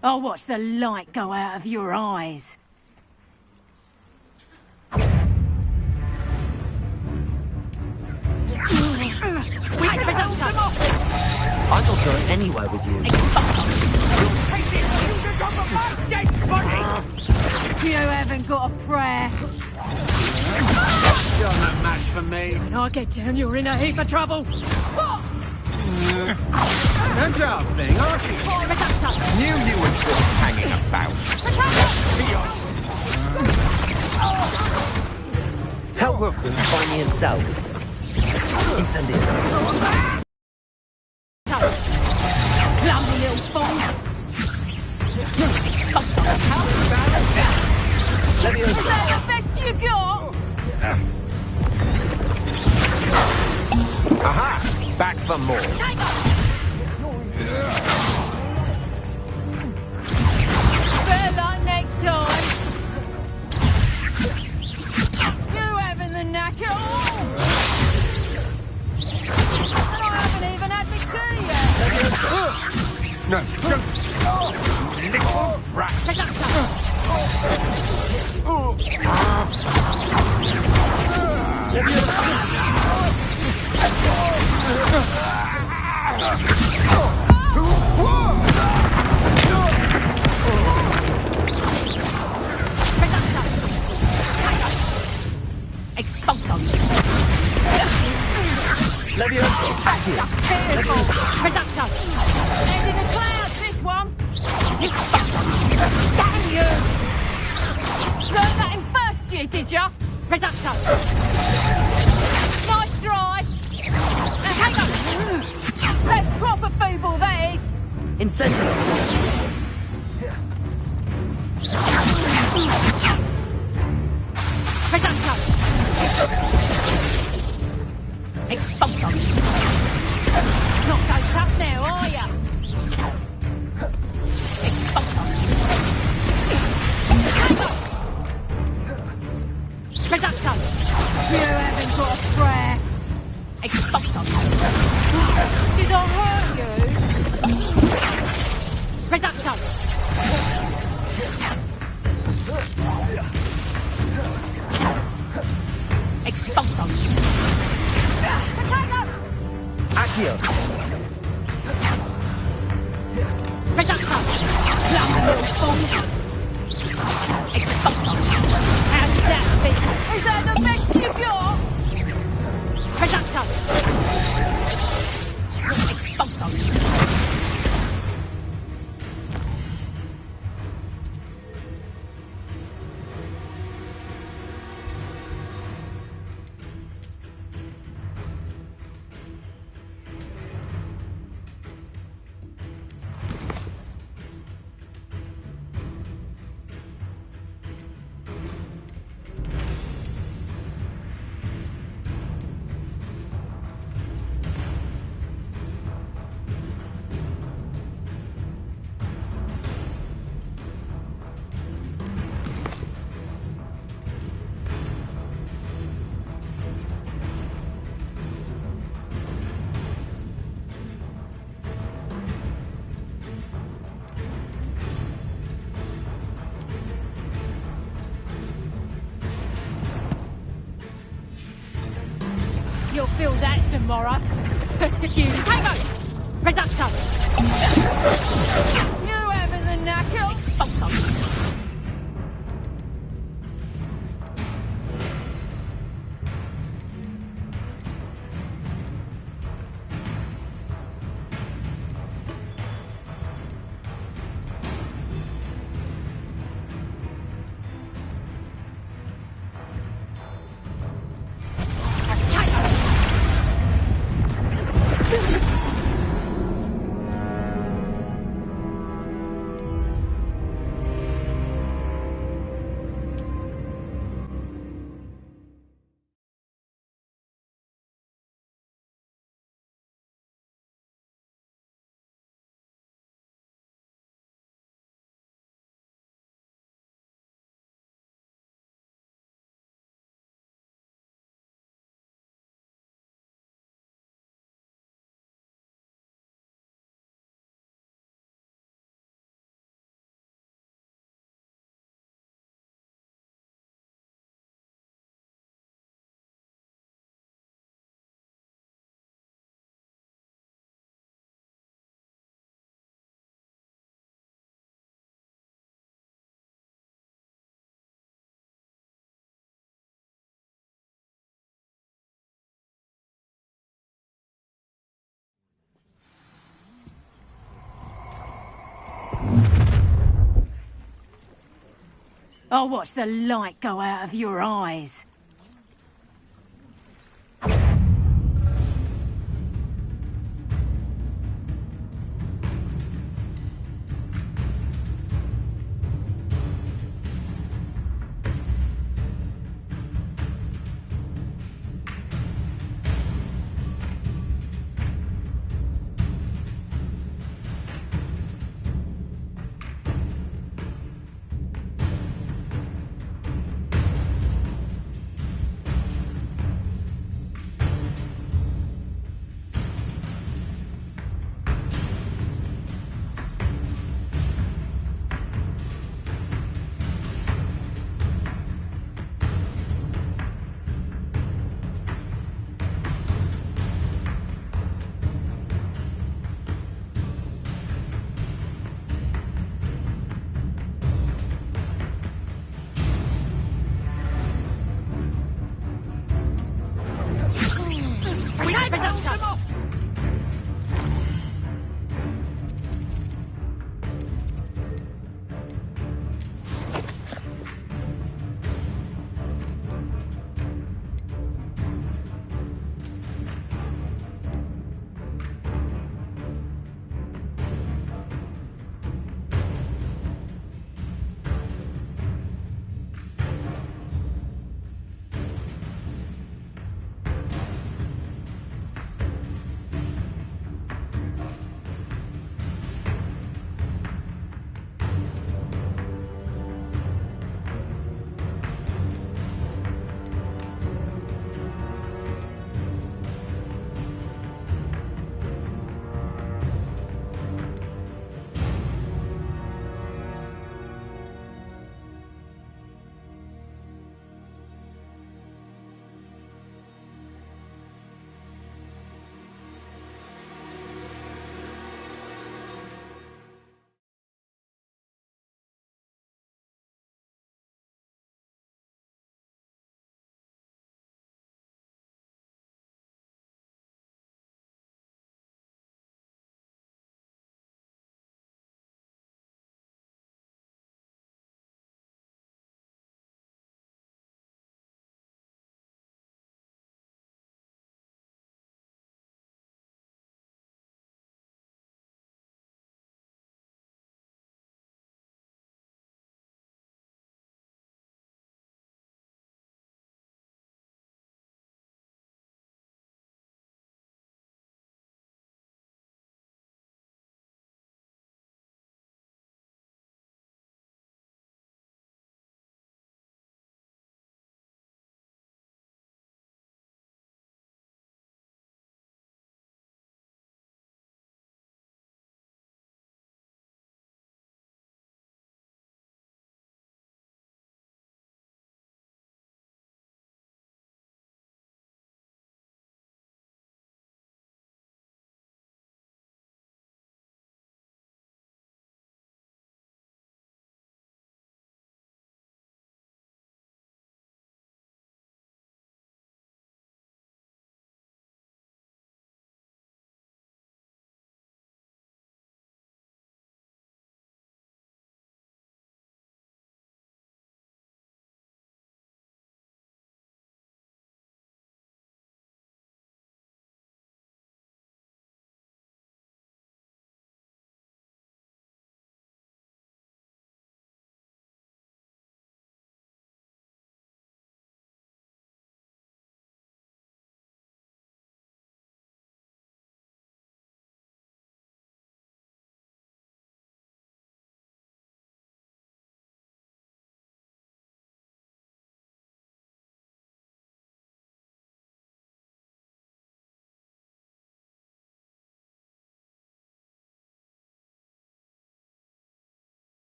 I'll watch the light go out of your eyes. I'm not going anywhere with you. You haven't got a prayer. You're no match for me. When I get down, you're in a heap of trouble. Don't job thing, aren't you? Knew you were still hanging about. Tell Rookwood to find me himself. Incendiary. Clumsy little fool. Is that the best you got? Aha! Back for more. Better luck next time. You having the knack at all? And I haven't even had my tea yet. No, don't. Little rat. End in the clouds, this one. Damn you! Learned that in first year, did ya? Reducto. Nice try. Now hang on. That's proper feeble, that is. Incendiary. Reducto. Expulso. Not so tough now, are ya? Expulso. Hang on. Reducto. You haven't got a prayer. Expulso. Did I hurt you? Reducto. Expulso. Accio. Reducto. Clumsy little fool. Expulso. How did that feel? Is that the best you got? Reducto. Expulso. you'll feel that tomorrow. Cutie, tango! Reducto! You having the knackle? I'll watch the light go out of your eyes.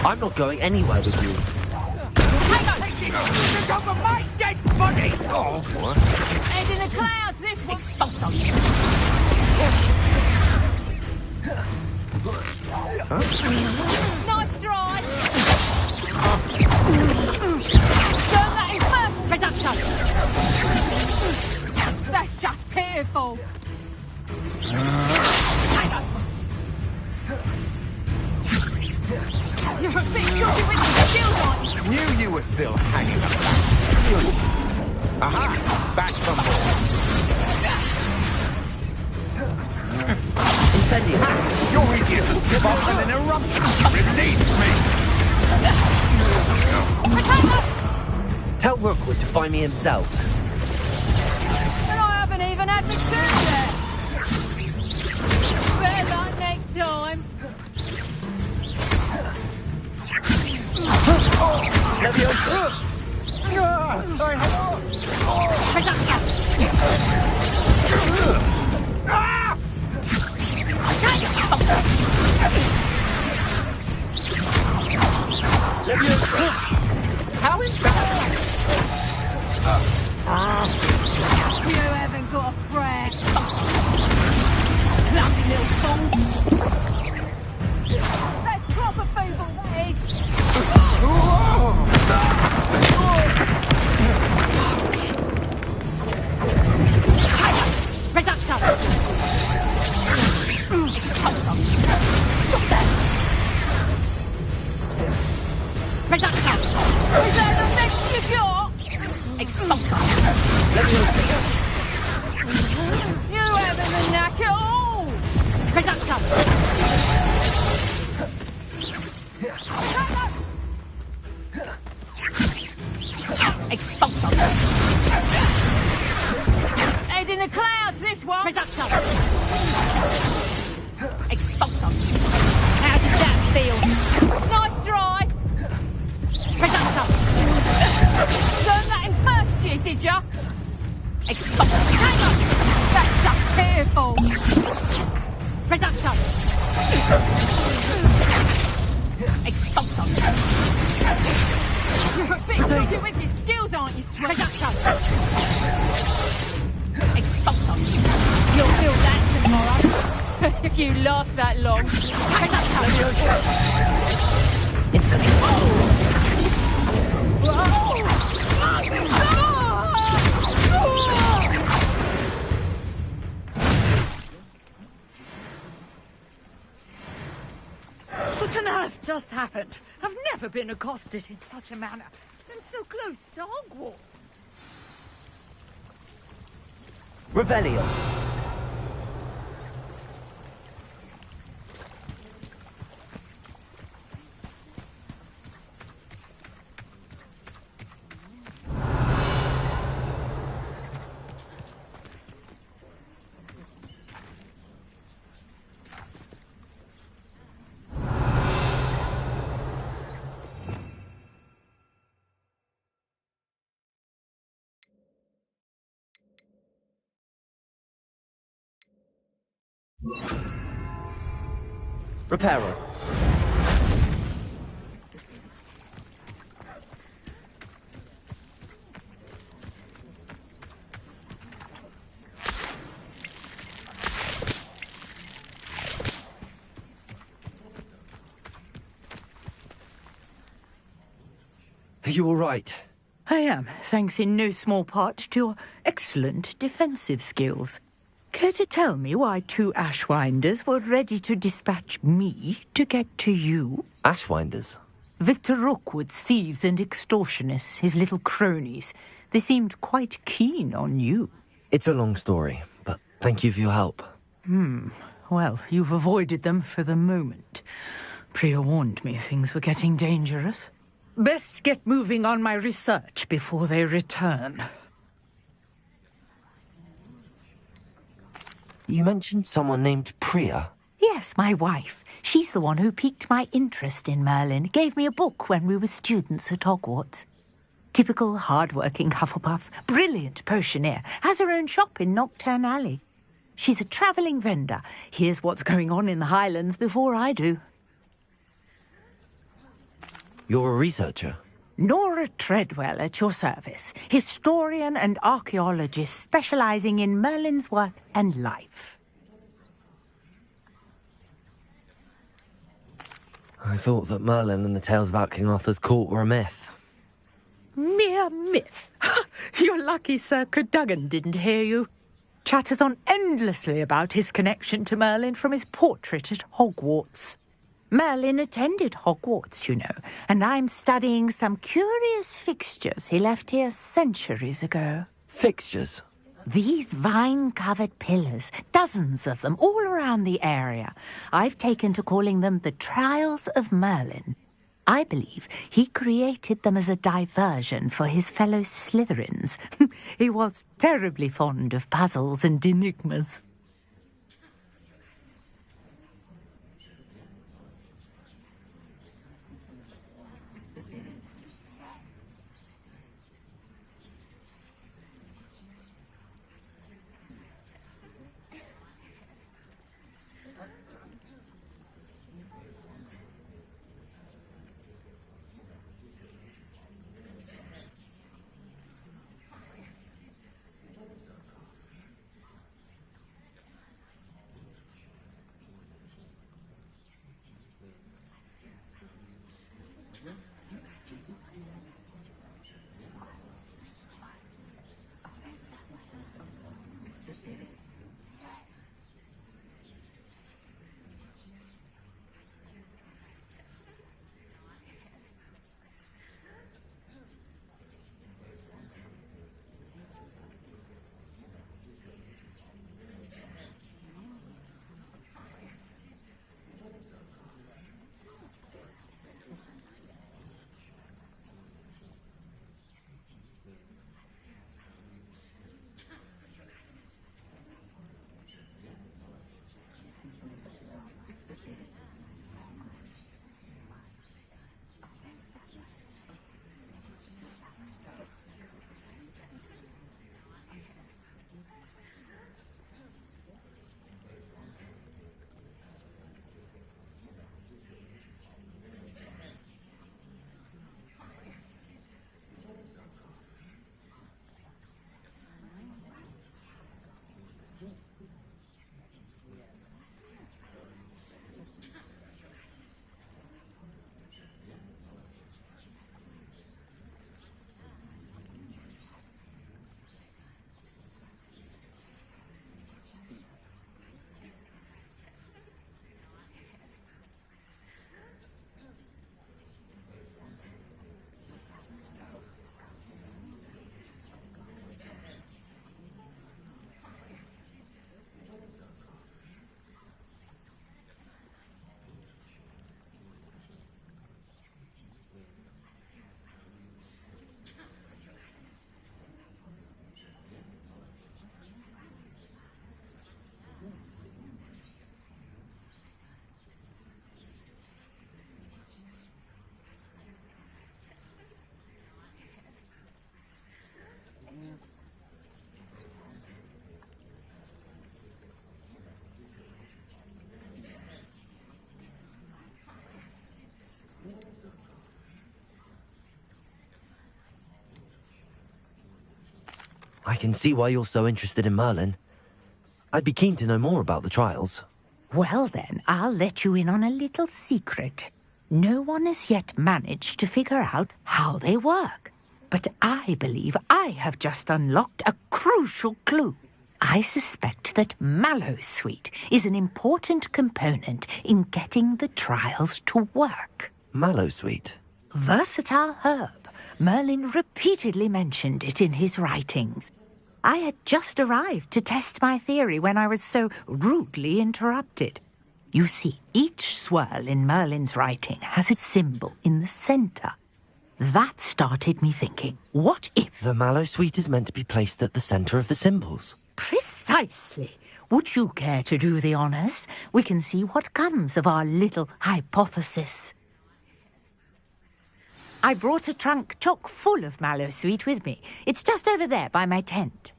I'm not going anywhere with you. Take this on top of my dead body! Oh, what? Head in the clouds, this one! Expulso! Nice try! Turn that in first, Reducto! That's just pitiful! You're a bit shorty with your skills on! Knew you were still hanging around. Aha! Back from Incendio! You're easier to spot than an eruption! Release me! Tell Rookwood to find me himself. And I haven't even had my turn yet! Better luck next time! How is that? You haven't got a prayer! Clumsy little fool! That's proper feeble, that is! Reducto! Stop that! Reducto! Is that the best you got? Expulso! You haven't the knack at all! Reducto! Expulso! Head in the clouds, this one! Reducto! Expulso! How did that feel? Nice try! Reducto! Learn that in first year, did ya? Expulso! Hang on! That's just fearful! Reducto! Expulso! You're a bit dodgy with your skills, aren't you, Sweet? Reducto! Expulso! You'll feel that tomorrow. If you last that long. What on earth just happened? I've never been accosted in such a manner. And so close to Hogwarts. Revelio. Reparo. Are you all right? I am, thanks in no small part to your excellent defensive skills. Care to tell me why 2 Ashwinders were ready to dispatch me to get to you? Ashwinders? Victor Rookwood's thieves and extortionists, his little cronies. They seemed quite keen on you. It's a long story, but thank you for your help. Well, you've avoided them for the moment. Priya warned me things were getting dangerous. Best get moving on my research before they return. You mentioned someone named Priya. Yes, my wife. She's the one who piqued my interest in Merlin. Gave me a book when we were students at Hogwarts. Typical hard-working Hufflepuff. Brilliant potioneer. Has her own shop in Knockturn Alley. She's a travelling vendor. Hears what's going on in the Highlands before I do. You're a researcher? Nora Treadwell at your service, historian and archaeologist specializing in Merlin's work and life. I thought that Merlin and the tales about King Arthur's court were a myth. Mere myth. You're lucky Sir Cadogan didn't hear you. Chatters on endlessly about his connection to Merlin from his portrait at Hogwarts. Merlin attended Hogwarts, you know, and I'm studying some curious fixtures he left here centuries ago. Fixtures? These vine-covered pillars, dozens of them, all around the area. I've taken to calling them the Trials of Merlin. I believe he created them as a diversion for his fellow Slytherins. He was terribly fond of puzzles and enigmas. I can see why you're so interested in Merlin. I'd be keen to know more about the trials. Well then, I'll let you in on a little secret. No one has yet managed to figure out how they work. But I believe I have just unlocked a crucial clue. I suspect that Mallowsweet is an important component in getting the trials to work. Mallowsweet? Versatile herb. Merlin repeatedly mentioned it in his writings. I had just arrived to test my theory when I was so rudely interrupted. You see, each swirl in Merlin's writing has a symbol in the center. That started me thinking, what if... The Mallowsweet is meant to be placed at the center of the symbols. Precisely. Would you care to do the honors? We can see what comes of our little hypothesis. I brought a trunk chock full of Mallowsweet with me. It's just over there by my tent.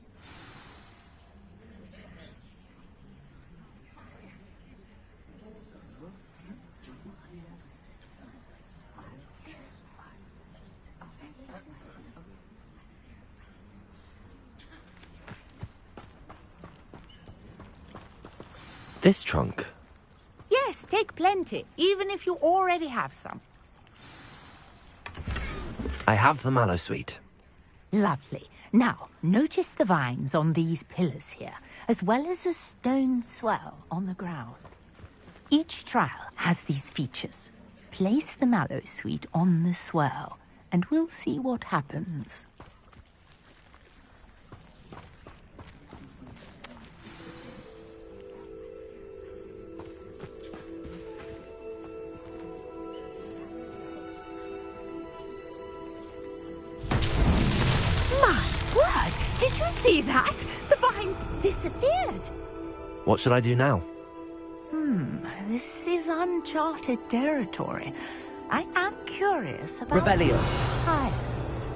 This trunk? Yes, take plenty, even if you already have some. I have the mallow sweet. Lovely. Now, notice the vines on these pillars here, as well as a stone swell on the ground. Each trial has these features. Place the mallow sweet on the swell, and we'll see what happens. Did you see that? The vines disappeared. What should I do now? This is uncharted territory. I am curious about Revelio. Pyres.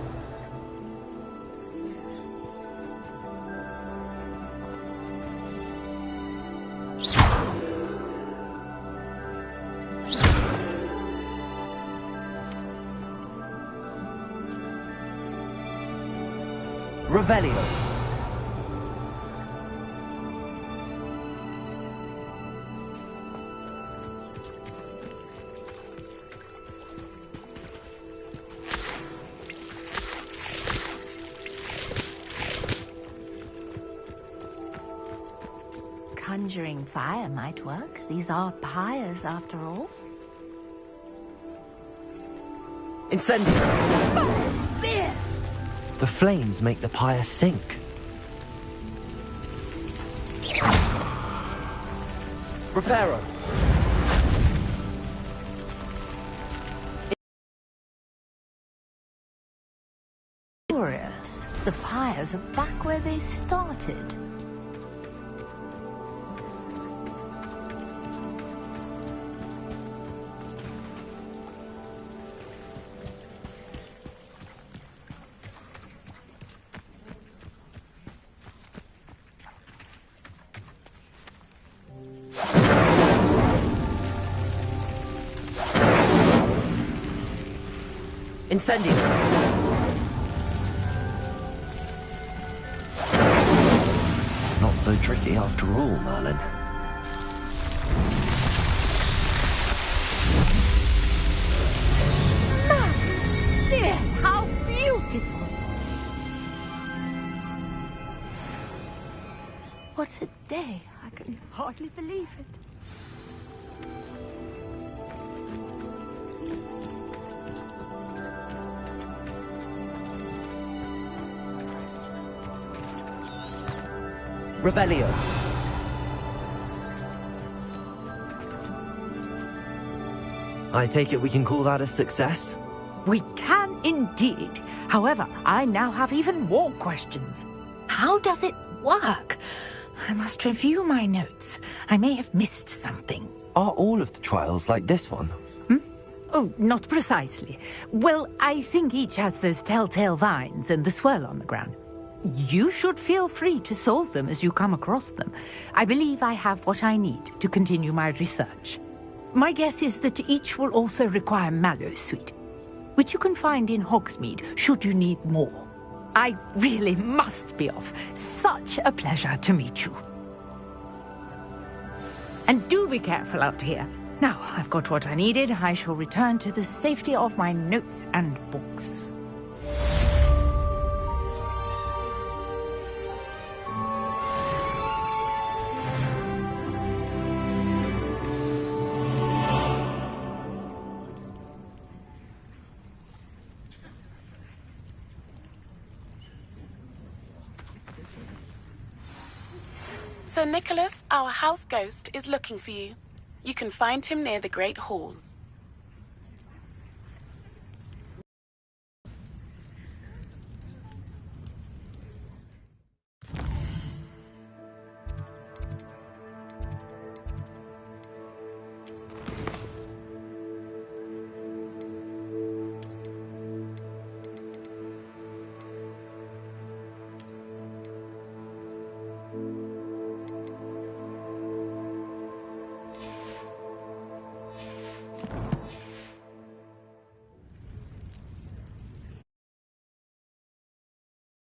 Revelio. Conjuring fire might work. These are pyres, after all. Incendio. Fierce! The flames make the pyre sink. Reparo. Curious. The pyres are back where they started. Incendio. Not so tricky after all, Merlin. Yes, how beautiful! What a day. I can hardly believe it. Revelio. I take it we can call that a success? We can indeed. However, I now have even more questions. How does it work? I must review my notes. I may have missed something. Are all of the trials like this one? Oh, not precisely. Well, I think each has those telltale vines and the swirl on the ground. You should feel free to solve them as you come across them. I believe I have what I need to continue my research. My guess is that each will also require mallow sweet, which you can find in Hogsmeade should you need more. I really must be off. Such a pleasure to meet you. And do be careful out here. Now, I've got what I needed. I shall return to the safety of my notes and books. Sir Nicholas, our house ghost, is looking for you. You can find him near the Great Hall.